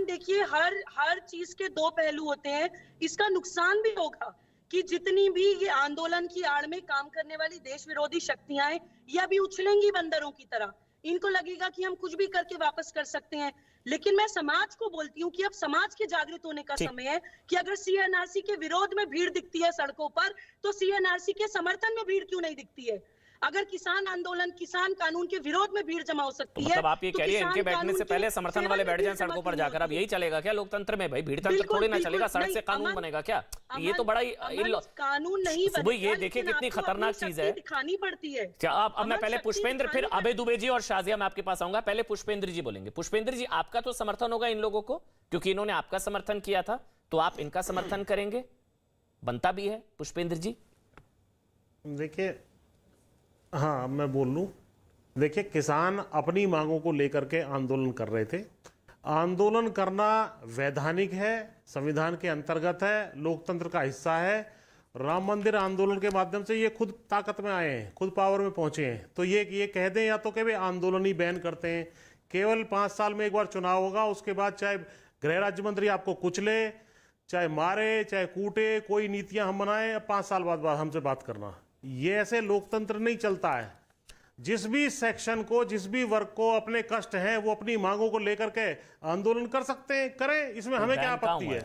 S7: देखिए, हर चीज के 2 पहलू होते हैं। इसका नुकसान भी होगा कि जितनी भी ये आंदोलन की आड़ में काम करने वाली देश विरोधी शक्तियां हैं, ये अभी उछलेंगी बंदरों की तरह। इनको लगेगा कि हम कुछ भी करके वापस कर सकते हैं। लेकिन मैं समाज को बोलती हूँ कि अब समाज के जागृत होने का समय है कि अगर सीएनआरसी के विरोध में भीड़ दिखती है सड़कों पर, तो सीएनआरसी के समर्थन में भीड़ क्यों नहीं दिखती है। अगर किसान आंदोलन, किसान कानून के विरोध में भीड़ जमा हो सकती है,
S2: मतलब आप ये कह रही है इनके बैठने से पहले समर्थन वाले बैठ जाएं सड़कों पर जाकर। अब यही चलेगा क्या लोकतंत्र में? भाई भीड़ तंत्र थोड़ी ना चलेगा, सड़क से कानून बनेगा क्या? ये तो बड़ा ही
S7: कानून नहीं
S2: बनेगा। ये देखिए कितनी खतरनाक चीज है,
S7: दिखानी पड़ती है।
S2: क्या आप, अब मैं पहले पुष्पेंद्र, फिर अभय दुबे जी और शाजिया मैं आपके पास आऊंगा। पहले पुष्पेंद्र जी बोलेंगे। पुष्पेंद्र जी, आपका तो समर्थन होगा इन लोगों को, क्योंकि इन्होंने आपका समर्थन किया था, तो आप इनका समर्थन करेंगे, बनता भी है। पुष्पेंद्र जी
S3: देखिए, हाँ मैं बोल लूँ। देखिए, किसान अपनी मांगों को लेकर के आंदोलन कर रहे थे। आंदोलन करना वैधानिक है, संविधान के अंतर्गत है, लोकतंत्र का हिस्सा है। राम मंदिर आंदोलन के माध्यम से ये खुद ताकत में आए हैं, खुद पावर में पहुंचे हैं। तो ये कह दें या तो कि वे आंदोलन ही बैन करते हैं। केवल 5 साल में एक बार चुनाव होगा, उसके बाद चाहे गृह राज्य मंत्री आपको कुचले, चाहे मारे, चाहे कूटे, कोई नीतियां हम बनाए, 5 साल बाद हमसे बात करना। ये ऐसे लोकतंत्र नहीं चलता है। जिस भी सेक्शन को, जिस भी वर्ग को अपने कष्ट हैं, वो अपनी मांगों को लेकर के आंदोलन कर सकते हैं, करें। इसमें हमें क्या आपत्ति है?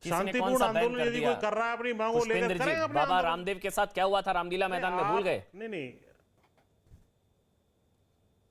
S3: शांतिपूर्ण आंदोलन यदि कोई कर रहा है अपनी मांगों को लेकर, करें।
S2: बाबा रामदेव के साथ क्या हुआ था रामलीला मैदान में, भूल गए?
S3: नहीं,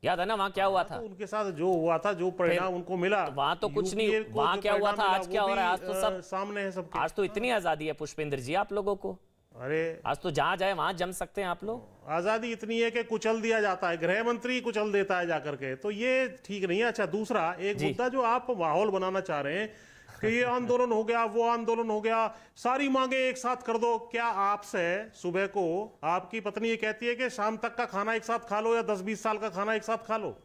S2: याद है ना वहां क्या हुआ था?
S3: तो उनके साथ जो हुआ था, जो परिणाम उनको मिला,
S2: तो वहां तो कुछ नहीं, वहां क्या हुआ था, आज क्या हो रहा है? आज तो सब
S3: सामने है सबके।
S2: आज तो इतनी आजादी है पुष्पेंद्र जी आप लोगों को।
S3: अरे
S2: आज तो जहां जाए वहां जम सकते हैं आप लोग।
S3: आजादी इतनी है कि कुचल दिया जाता है, गृह मंत्री कुचल देता है जाकर के, तो ये ठीक नहीं है। अच्छा, दूसरा एक मुद्दा जो आप माहौल बनाना चाह रहे हैं कि ये आंदोलन हो गया, वो आंदोलन हो गया, सारी मांगे एक साथ कर दो। क्या आपसे सुबह को आपकी पत्नी ये कहती है कि शाम तक का खाना एक साथ खा लो या 10-20 साल का खाना एक साथ खा लो?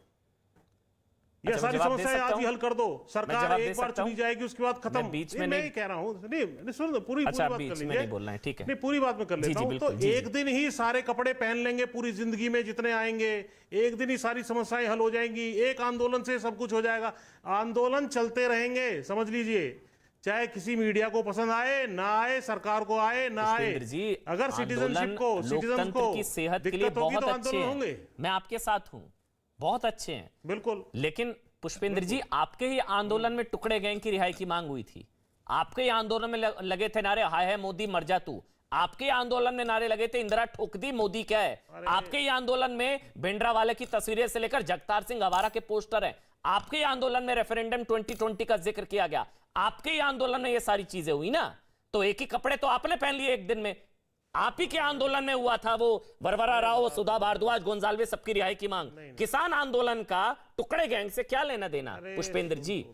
S3: ये
S2: अच्छा,
S3: सारी समस्याएं आज ही हल कर दो। सरकार एक बार चुनी जाएगी, उसके बाद खत्म।
S2: बीच
S3: ये
S2: में
S3: मैं
S2: नहीं
S3: कह रहा हूँ, नहीं सुन, पूरी बात कर
S2: बीच में
S3: लीजिए।
S2: नहीं बोलना है, ठीक है।
S3: नहीं, पूरी बात में कर लेता हूँ। तो एक दिन ही सारे कपड़े पहन लेंगे पूरी जिंदगी में जितने आएंगे, एक दिन ही सारी समस्याएं हल हो जाएंगी, एक आंदोलन से सब कुछ हो जाएगा? आंदोलन चलते रहेंगे, समझ लीजिए, चाहे किसी मीडिया को पसंद आए ना आए, सरकार को आए ना आए। अगर सिटीजनशिप को, सिटीजन को
S2: की सेहत के लिए
S3: दिक्कत होगी
S2: बहुत
S3: तो
S2: अच्छे
S3: आंदोलन होंगे।
S2: हैं, मैं आपके साथ हूं, बहुत अच्छे हैं
S3: बिल्कुल।
S2: लेकिन पुष्पेंद्र जी, आपके ही आंदोलन में टुकड़े गैंग की रिहाई की मांग हुई थी, आपके ही आंदोलन में लगे थे नारे हाय हाय मोदी मर जा तू, आपके ही आंदोलन में नारे लगे थे इंदिरा ठोक दी मोदी क्या है, आपके ही आंदोलन में भिंडरावाले की तस्वीरें से लेकर जगतार सिंह आवारा के पोस्टर हैं, आपके ही आंदोलन में रेफरेंडम 2020 का जिक्र किया गया, आपके ही आंदोलन में ये सारी चीजें हुई ना। तो एक ही कपड़े तो आपने पहन लिए एक दिन में, आप ही के आंदोलन में हुआ था वो वरवरा राव, सुधा भारद्वाज, गोंजाल्वे सबकी रिहाई की मांग। किसान आंदोलन का टुकड़े गैंग से क्या लेना देना? पुष्पेंद्र जी,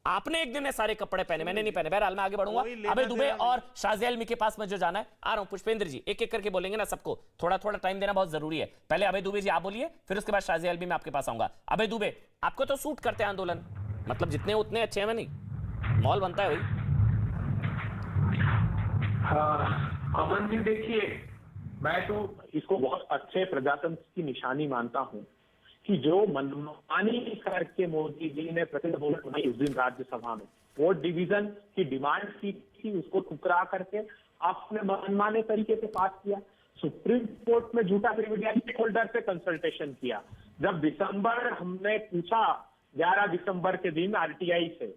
S2: आपने एक दिन में सारे कपड़े पहने, मैंने नहीं पहने। बहरहाल मैं आगे बढ़ूंगा। अभय दुबे और शाजिया आलमी के पास में जो जाना है, आ रहा हूं। पुष्पेंद्र जी, एक एक करके बोलेंगे ना सबको, थोड़ा थोड़ा टाइम देना बहुत जरूरी है। पहले अभय दुबे जी आप बोलिए, फिर उसके बाद शाजिया आलमी मैं आपके पास आऊंगा। अभय दुबे, आपको तो सूट करते हैं आंदोलन, मतलब जितने उतने अच्छे हैं, नहीं मॉल बनता है भाई।
S4: अमन जी देखिए, मैं तो इसको बहुत अच्छे प्रजातंत्र की निशानी मानता हूं कि जो मनमानी करके मोदी जी ने प्रतिनिधि बहुमत बनाई उस दिन राज्यसभा में, वोट डिवीजन की डिमांड की थी, उसको ठुकरा करके आपने मनमाने तरीके से पास किया। सुप्रीम कोर्ट में झूठा स्टेक होल्डर से कंसल्टेशन किया। जब दिसंबर हमने पूछा 11 दिसंबर के दिन आरटीआई से,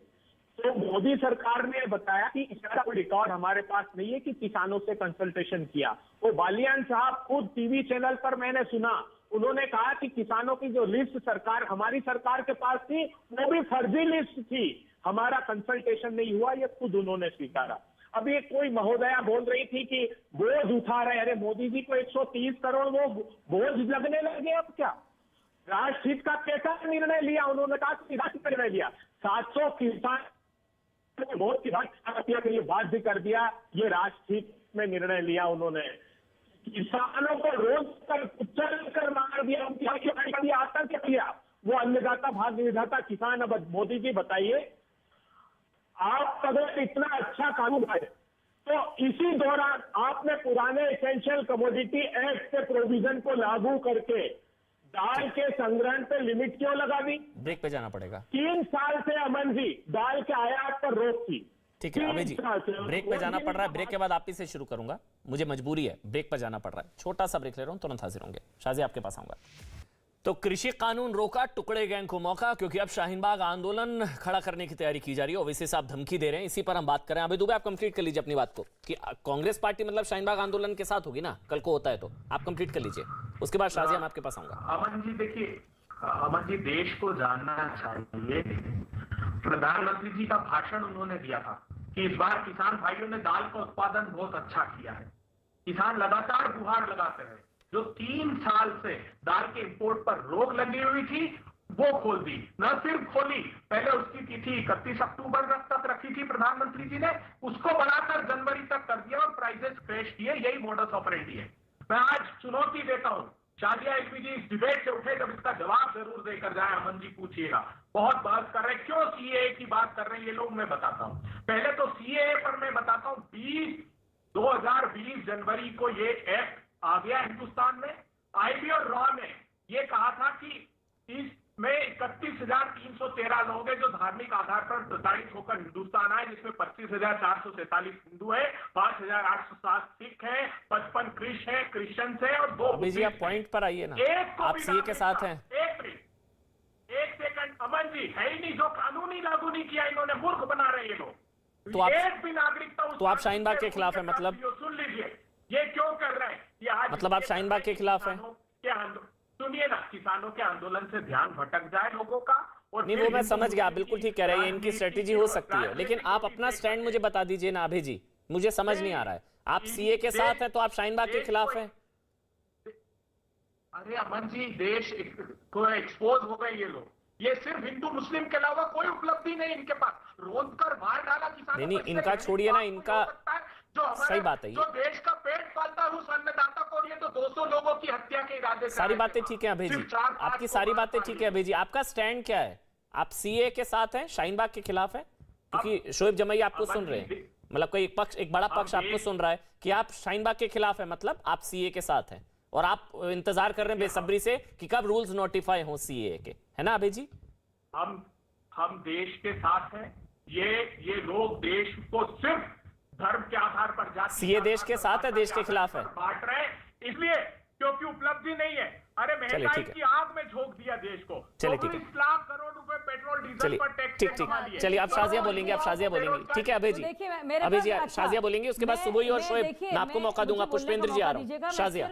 S4: तो मोदी सरकार ने बताया कि इसका कोई रिकॉर्ड हमारे पास नहीं है कि किसानों से कंसल्टेशन किया। वो बालियान साहब खुद टीवी चैनल पर मैंने सुना, उन्होंने कहा कि किसानों की जो लिस्ट सरकार, हमारी सरकार के पास थी, वो भी फर्जी लिस्ट थी, हमारा कंसल्टेशन नहीं हुआ, ये खुद उन्होंने स्वीकारा। अब ये कोई महोदया बोल रही थी कि बोझ उठा रहे, अरे मोदी जी को 130 करोड़ वो बोझ लगने लगे। अब क्या राष्ट्रहित का कैसा निर्णय लिया? उन्होंने कहा कि निर्णय लिया 700 किसान वोट की हत्या के लिए बाध्य कर दिया, ये राष्ट्रहित में निर्णय लिया उन्होंने। किसानों को रोज कर कुचल कर मार दिया, उनकी हत्या आतंक किया, वो अन्नदाता भाग्य विधाता किसान। अब मोदी जी बताइए, आप अगर इतना अच्छा कानून है तो इसी दौरान आपने पुराने एसेंशियल कमोडिटी एक्ट के प्रोविजन को लागू करके दाल के संग्रहण पे लिमिट क्यों लगा दी?
S2: ब्रेक पे जाना पड़ेगा।
S4: 3 साल से अमन जी दाल के आयात पर रोक थी।
S2: ठीक है अभय जी, ब्रेक पे जाना पड़ रहा है, ब्रेक के बाद आप ही से शुरू करूंगा, मुझे मजबूरी है, ब्रेक पर जाना पड़ रहा है, छोटा सा ब्रेक ले रहा हूं, तुरंत हाजिर होंगे। शाजिया आपके पास आऊंगा। तो कृषि कानून रोका, टुकड़े गैंग को मौका, क्योंकि अब शाहीन बाग आंदोलन खड़ा करने की तैयारी की जा रही है। ओवैसी साहब धमकी दे रहे हैं, इसी पर हम बात करें। अभी दुबे आप कंप्लीट कर लीजिए अपनी बात को कि कांग्रेस पार्टी मतलब शाहीन बाग आंदोलन के साथ होगी ना, कल को होता है तो आप कंप्लीट कर लीजिए, उसके बाद शाजिया मैं आपके पास आऊंगा।
S4: अमन जी देखिए, अमन जी देश को जानना चाहिए, प्रधानमंत्री जी का भाषण उन्होंने दिया था कि इस बार किसान भाइयों ने दाल का उत्पादन बहुत अच्छा किया है। किसान लगातार गुहार लगाते हैं। जो 3 साल से दाल के इंपोर्ट पर रोक लगी हुई थी, वो खोल दी। न सिर्फ खोली, पहले उसकी तिथि 31 अक्टूबर तक रखी थी प्रधानमंत्री जी ने, उसको बढ़ाकर जनवरी तक कर दिया और प्राइसेस पेश किए। यही मॉडस ऑपरेंडी है। मैं आज चुनौती देता हूं, शाजिया आलमी जी इस डिबेट से उठे जब इसका जवाब जरूर देकर जाए। अमन जी पूछिएगा, बहुत बहस कर रहे हैं, क्यों सीएए की बात कर रहे हैं ये लोग, मैं बताता हूं। पहले तो सीएए पर मैं बताता हूं, 2020 जनवरी को ये एक्ट आ गया हिंदुस्तान में। आईबी और रॉ ने ये कहा था कि इसमें 31,313 लोग हैं जो धार्मिक आधार पर प्रताड़ित होकर हिंदुस्तान आए, जिसमें 25,447 हिंदू है, 5,807 सिख है, 55 क्रिश्चियन है और 2
S2: अभी जी आप पॉइंट पर आइए ना, आप सीए के साथ हैं।
S4: एक सेकंड अमन जी, है ही नहीं, जो कानून ही लागू नहीं किया इन्होंने, मूर्ख बना रहे ये लोग।
S2: तो आप
S4: एक भी नागरिकता,
S2: तो आप शाहीन बाग के खिलाफ है, मतलब
S4: सुन लीजिए ये क्यों कर रहे हैं ये आज,
S2: मतलब आप शाहीन बाग के खिलाफ हैं?
S4: सुनिए ना, किसानों के आंदोलन से ध्यान भटक जाए लोगों का। और
S2: नहीं वो मैं समझ गया, आप बिल्कुल ठीक कह रहे हैं, इनकी स्ट्रेटेजी हो सकती है, लेकिन आप अपना स्टैंड मुझे बता दीजिए ना अभय जी, मुझे समझ नहीं आ रहा है। आप सीए के साथ हैं तो आप शाहीन बाग के खिलाफ हैं।
S4: अरे अमन जी, देश को एक्सपोज हो गए ये लोग। ये सिर्फ हिंदू मुस्लिम के अलावा कोई उपलब्धि नहीं इनके पास। रोज कर मार डाला किसानों
S2: नहीं, इनका छोड़िए ना, इनका सही बात है,
S4: जो देश का पेट पालता है उस अन्नदाता को ये तो 200 लोगों की हत्या के इरादे से
S2: सारी बातें ठीक है अभय जी, आपकी सारी बातें ठीक है अभय जी। आपका स्टैंड क्या है? आप सीए के साथ हैं, शाहीन बाग के खिलाफ है? क्योंकि शोएब जमई आपको सुन रहे हैं, मतलब कोई एक बड़ा पक्ष आपको सुन रहा है कि आप शाहीन बाग के खिलाफ है, मतलब आप सीए के साथ हैं और आप इंतजार कर रहे हैं बेसब्री से कि कब रूल्स नोटिफाई हो सीए के, है ना अभय जी?
S4: हम देश के साथ हैं। ये लोग देश को सिर्फ धर्म के आधार पर जाति
S2: सीए देश के साथ है, देश के खिलाफ है,
S4: बांट रहे हैं, इसलिए क्योंकि उपलब्धि नहीं है। अरे महंगाई की आग में झोंक दिया देश को।
S2: चलिए ठीक है,
S4: 20 लाख करोड़ रुपए पेट्रोल डीजल पर टैक्स
S2: ठीक, चलिए आप शाजिया बोलेंगे, आप शाजिया बोलेंगे, ठीक है अभय जी, अभय जी शाजिया बोलेंगे, उसके बाद सुबह और शोएब मैं आपको मौका दूंगा। पुष्पेंद्र जी आ रहा हूँ, शाजिया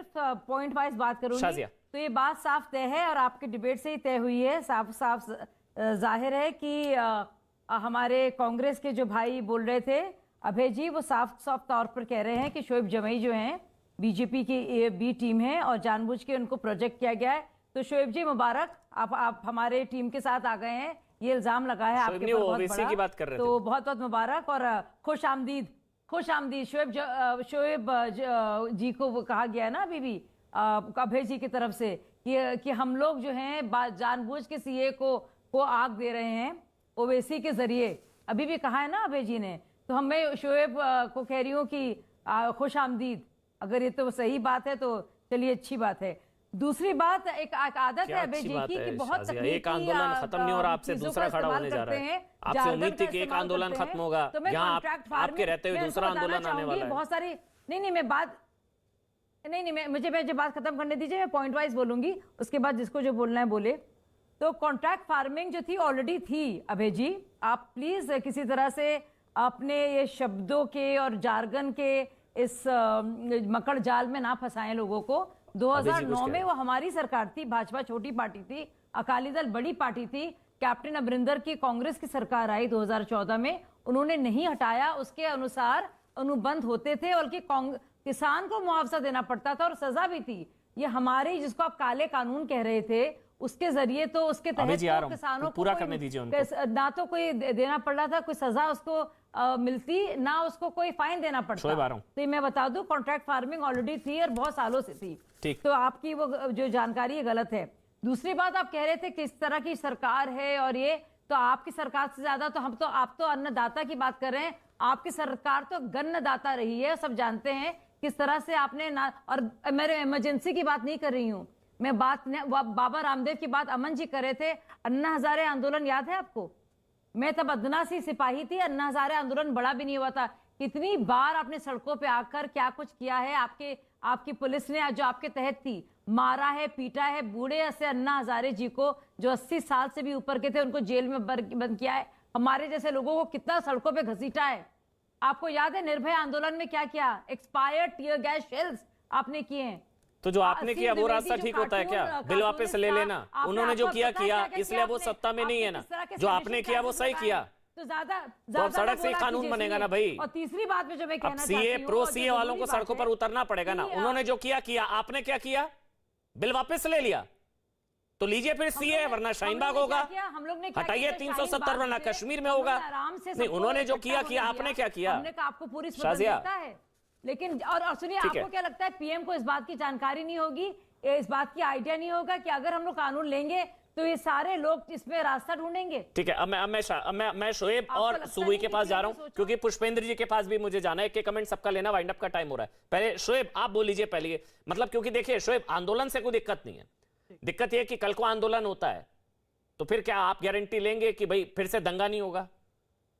S5: पॉइंट वाइज बात करूंगी तो ये बात साफ तय है और आपके डिबेट से ही तय हुई है, साफ जाहिर है कि हमारे कांग्रेस के जो भाई बोल रहे थे अभय जी, वो साफ तौर पर कह रहे हैं कि शोएब जमई जो हैं बीजेपी की बी टीम है और जानबूझ के उनको प्रोजेक्ट किया गया है। तो शोएब जी मुबारक, आप हमारे टीम के साथ आ गए हैं, ये इल्जाम लगा है आपके ऊपर बहुत बड़ा,
S2: की बात कर रहे
S5: तो बहुत बहुत मुबारक और खुश आमदीद शोएब जी को कहा गया है ना अभी भी अभय जी की तरफ से कि हम लोग जो हैं जानबूझ के सीए को आग दे रहे हैं ओवैसी के जरिए, अभी भी कहा है ना अभय जी ने। तो मैं शोएब को कह रही हूँ कि खुश आमदीद, अगर ये तो सही बात है तो चलिए अच्छी बात है। दूसरी बात, एक आदत है अभय जी की कि बहुत
S2: एक आंदोलन खत्म नहीं हो रहा, आपसे दूसरा खड़ा होने जा रहा है। आपसे उम्मीद थी कि एक आंदोलन खत्म होगा, यहाँ आपके रहते हुए दूसरा आंदोलन आने वाला है।
S5: बहुत सारी मुझे बात खत्म करने दीजिए, मैं पॉइंट वाइज बोलूंगी, उसके बाद जिसको जो बोलना है बोले। तो कॉन्ट्रैक्ट फार्मिंग जो थी ऑलरेडी थी अभय जी, आप प्लीज किसी तरह से अपने ये शब्दों के और जार्गन के इस मकड़ जाल में ना फंसाएं लोगों को। 2009 में वो हमारी सरकार थी, भाजपा छोटी पार्टी थी, अकाली दल बड़ी पार्टी थी, कैप्टन अमरिंदर की कांग्रेस की सरकार आई 2014 में, उन्होंने नहीं हटाया, उसके अनुसार अनुबंध होते थे, बल्कि किसान को मुआवजा देना पड़ता था और सजा भी थी। ये हमारे जिसको आप काले कानून कह रहे थे उसके जरिए तो उसके तहत तो किसानों को
S2: पूरा करने दीजिए उनको,
S5: ना तो कोई देना पड़ रहा था, कोई सजा उसको मिलती, ना उसको कोई फाइन देना पड़ता। तो मैं बता दूं कॉन्ट्रैक्ट फार्मिंग ऑलरेडी थी और बहुत सालों से थी, तो आपकी वो जो जानकारी है गलत है। दूसरी बात, आप कह रहे थे किस तरह की सरकार है और ये, तो आपकी सरकार से ज्यादा तो आप तो अन्नदाता की बात कर रहे हैं, आपकी सरकार तो गन्नदाता रही है, सब जानते हैं किस तरह से आपने ना, और मेरे इमरजेंसी की बात नहीं कर रही हूँ मैं, बाबा रामदेव की बात अमन जी कर रहे थे। अन्ना हजारे आंदोलन याद है आपको? मैं तब अदना सी सिपाही थी, अन्ना हजारे आंदोलन बड़ा भी नहीं हुआ था। कितनी बार आपने सड़कों पे आकर क्या कुछ किया है, आपकी पुलिस ने जो आपके तहत थी, मारा है, पीटा है, बूढ़े से अन्ना हजारे जी को जो 80 साल से भी ऊपर के थे उनको जेल में बंद किया है, हमारे जैसे लोगों को कितना सड़कों पे घसीटा है। आपको याद है निर्भय आंदोलन में क्या किया? एक्सपायर्ड टीयर गैस शेल्स आपने किए हैं।
S2: तो जो आपने किया वो रास्ता ठीक होता है क्या? बिल वापस ले लेना, उन्होंने जो किया इसलिए वो सत्ता में नहीं है ना, जो आपने किया वो सही किया,
S5: तो ज्यादा
S2: तो सड़क से ही कानून बनेगा ना भाई।
S5: और तीसरी बात में जो मैं कहना चाहती हूं,
S2: प्रो सीए वालों को सड़कों पर उतरना पड़ेगा ना, उन्होंने जो किया, आपने क्या किया? बिल वापस ले लिया, तो लीजिए फिर सीए, वरना शाहीन बाग होगा, हटाइए 370 वरना कश्मीर में होगा। नहीं, उन्होंने जो किया आपने क्या किया?
S5: आपको पूरी स्वतंत्रता है, लेकिन और सुनिए, आपको क्या लगता है पीएम को इस बात की जानकारी नहीं होगी, इस बात की आइडिया नहीं होगा कि अगर हम लोग कानून लेंगे तो ये सारे लोग इसमें रास्ता ढूंढेंगे? ठीक है, अब मैं शोएब और सुबई के पास जा रहा हूं, क्योंकि पुष्पेंद्र जी के पास भी मुझे जाना है, कि कमेंट सबका लेना, वाइंड अप का टाइम हो रहा है। पहले शोएब आप बोल लीजिए पहले, मतलब क्योंकि देखिए शोएब, आंदोलन से कोई दिक्कत नहीं है, दिक्कत यह कि कल को आंदोलन होता है तो फिर क्या आप गारंटी लेंगे कि भाई फिर से दंगा नहीं होगा?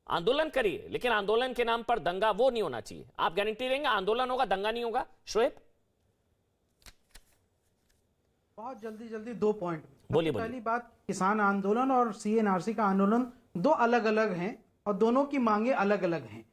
S5: आंदोलन करिए, लेकिन आंदोलन के नाम पर दंगा वो नहीं होना चाहिए। आप गारंटी लेंगे आंदोलन होगा, दंगा नहीं होगा? शोएब
S6: बहुत जल्दी 2 पॉइंट
S2: बोलिए।
S6: पहली बात, किसान आंदोलन और सीएनआरसी का आंदोलन 2 अलग अलग हैं और दोनों की मांगे अलग अलग हैं।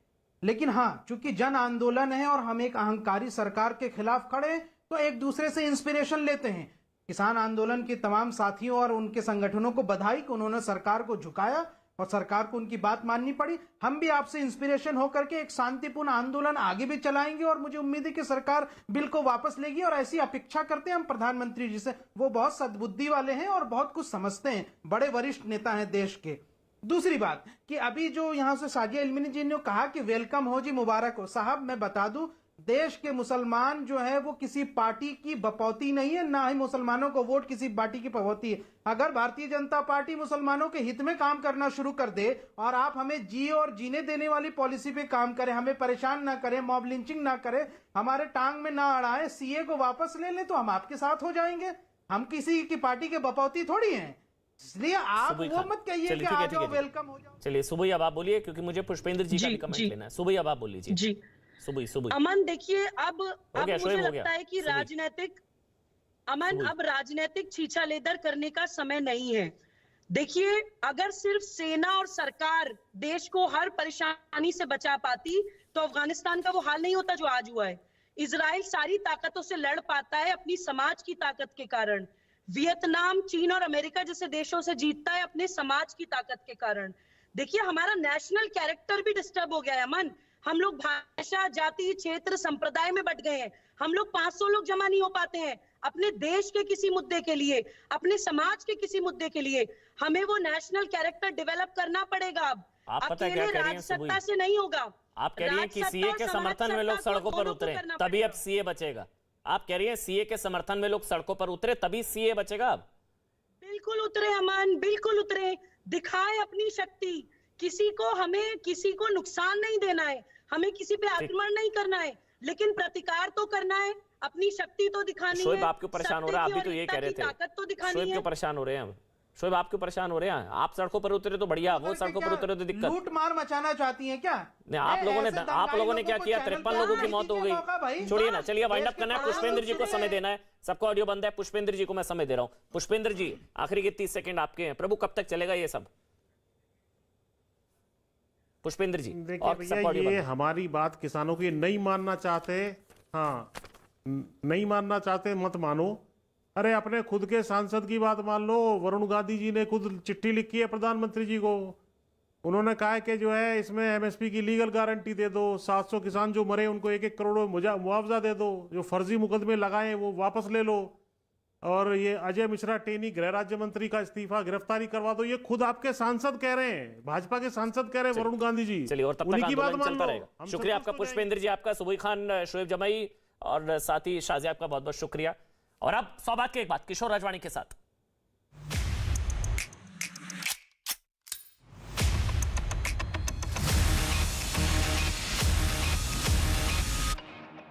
S6: लेकिन हाँ, चूंकि जन आंदोलन है और हम एक अहंकारी सरकार के खिलाफ खड़े हैं, तो एक दूसरे से इंस्पिरेशन लेते हैं। किसान आंदोलन के तमाम साथियों और उनके संगठनों को बधाई कि उन्होंने सरकार को झुकाया और सरकार को उनकी बात माननी पड़ी। हम भी आपसे इंस्पिरेशन होकर के एक शांतिपूर्ण आंदोलन आगे भी चलाएंगे और मुझे उम्मीद है कि सरकार बिल को वापस लेगी और ऐसी अपेक्षा करते हैं हम प्रधानमंत्री जी से। वो बहुत सद्बुद्धि वाले हैं और बहुत कुछ समझते हैं, बड़े वरिष्ठ नेता हैं देश के। दूसरी बात कि अभी जो यहां से साजिया इल्मी जी ने कहा कि वेलकम हो जी, मुबारक हो। साहब मैं बता दूं, देश के मुसलमान जो है वो किसी पार्टी की बपौती नहीं है, ना ही मुसलमानों को वोट किसी पार्टी की बपौती है। अगर भारतीय जनता पार्टी मुसलमानों के हित में काम करना शुरू कर दे और आप हमें जिए और जीने देने वाली पॉलिसी पे काम करें, हमें परेशान ना करें, मॉब लिंचिंग ना करें, हमारे टांग में ना अड़ाएं, सीए को वापस ले लें, तो हम आपके साथ हो जाएंगे। हम किसी की पार्टी के बपौती थोड़ी हैं, इसलिए आप वो मत कहिए कि आ जाओ वेलकम हो जाओ।
S2: चलिए सुबई अब आप बोलिए, क्योंकि मुझे पुष्पेंद्र जी का भी कमेंट लेना है। सुबई अब आप बोल लीजिए
S7: जी।
S2: सुबई
S7: अमन देखिए, अब
S2: गया,
S7: मुझे लगता है कि राजनीतिक अब राजनीतिक छीछालेदर करने का समय नहीं है। देखिए, अगर सिर्फ सेना और सरकार देश को हर परेशानी से बचा पाती तो अफगानिस्तान का वो हाल नहीं होता जो आज हुआ है। इजराइल सारी ताकतों से लड़ पाता है अपनी समाज की ताकत के कारण। वियतनाम, चीन और अमेरिका जैसे देशों से जीतता है अपने समाज की ताकत के कारण। देखिए, हमारा नेशनल कैरेक्टर भी डिस्टर्ब हो गया है अमन। हम लोग भाषा, जाति, क्षेत्र, संप्रदाय में बट गए हैं। हम लोग 500 लोग जमा नहीं हो पाते हैं अपने देश के किसी मुद्दे के लिए, अपने समाज के किसी मुद्दे के लिए। हमें वो नेशनल कैरेक्टर डेवलप करना पड़ेगा। अब
S2: आप पता क्या कह रही हैं
S7: सत्ता से नहीं होगा।
S2: आप कह रही हैं कि सीए के समर्थन में लोग सड़कों पर उतरे तभी अब सीए बचेगा। आप कह रही हैं सीए के समर्थन में लोग सड़कों पर उतरे तभी सीए बचेगा। अब
S7: बिल्कुल उतरे अमन, बिल्कुल उतरे, दिखाए अपनी शक्ति। हमें किसी को नुकसान नहीं देना है, हमें किसी पे आक्रमण नहीं करना है, लेकिन प्रतिकार तो करना है, अपनी शक्ति तो दिखानी है।
S2: शोएब आप क्यों परेशान हो रहे हैं? आप भी तो ये कह रहे थे।
S7: ताकत तो दिखानी
S2: शोएब
S7: है।
S2: क्यों परेशान हो रहे हैं? शोएब आप क्यों परेशान हो रहे हैं? आप सड़कों पर उतरे तो बढ़िया, वो सड़कों पर उतरे तो दिक्कत।
S6: लूट मार मचाना चाहती हैं क्या?
S2: नहीं, आप लोगों ने क्या किया? 53 लोगों की मौत हो गई। छोड़िए ना, चलिए वाइंड अप करना है। पुष्पेंद्र जी को समय देना है, सबको ऑडियो बंद है। पुष्पेंद्र जी को मैं समय दे रहा हूं। पुष्पेंद्र जी, आखिरी के 30 सेकंड आपके हैं। प्रभु कब तक चलेगा ये सब? पुष्पेंद्र जी
S3: देखिए भैया, ये हमारी बात किसानों की नहीं मानना चाहते, हाँ नहीं मानना चाहते मत मानो। अरे अपने खुद के सांसद की बात मान लो। वरुण गांधी जी ने खुद चिट्ठी लिखी है प्रधानमंत्री जी को। उन्होंने कहा है कि जो है इसमें एमएसपी की लीगल गारंटी दे दो। 700 किसान जो मरे उनको 1-1 करोड़ मुआवजा दे दो। जो फर्जी मुकदमे लगाए वो वापस ले लो। और ये अजय मिश्रा टेनी गृह राज्य मंत्री का इस्तीफा, गिरफ्तारी करवा दो। ये खुद आपके सांसद कह रहे हैं, भाजपा के सांसद कह रहे हैं, वरुण गांधी जी।
S2: चलिए, और तब तक आंदोलन चलता रहेगा। शुक्रिया आपका पुष्पेंद्र जी, आपका सुबई खान, शोएब जमाई और साथ ही शाजिया, आपका बहुत बहुत शुक्रिया। और अब सौभाग्य की एक बात किशोर राजवाणी के साथ।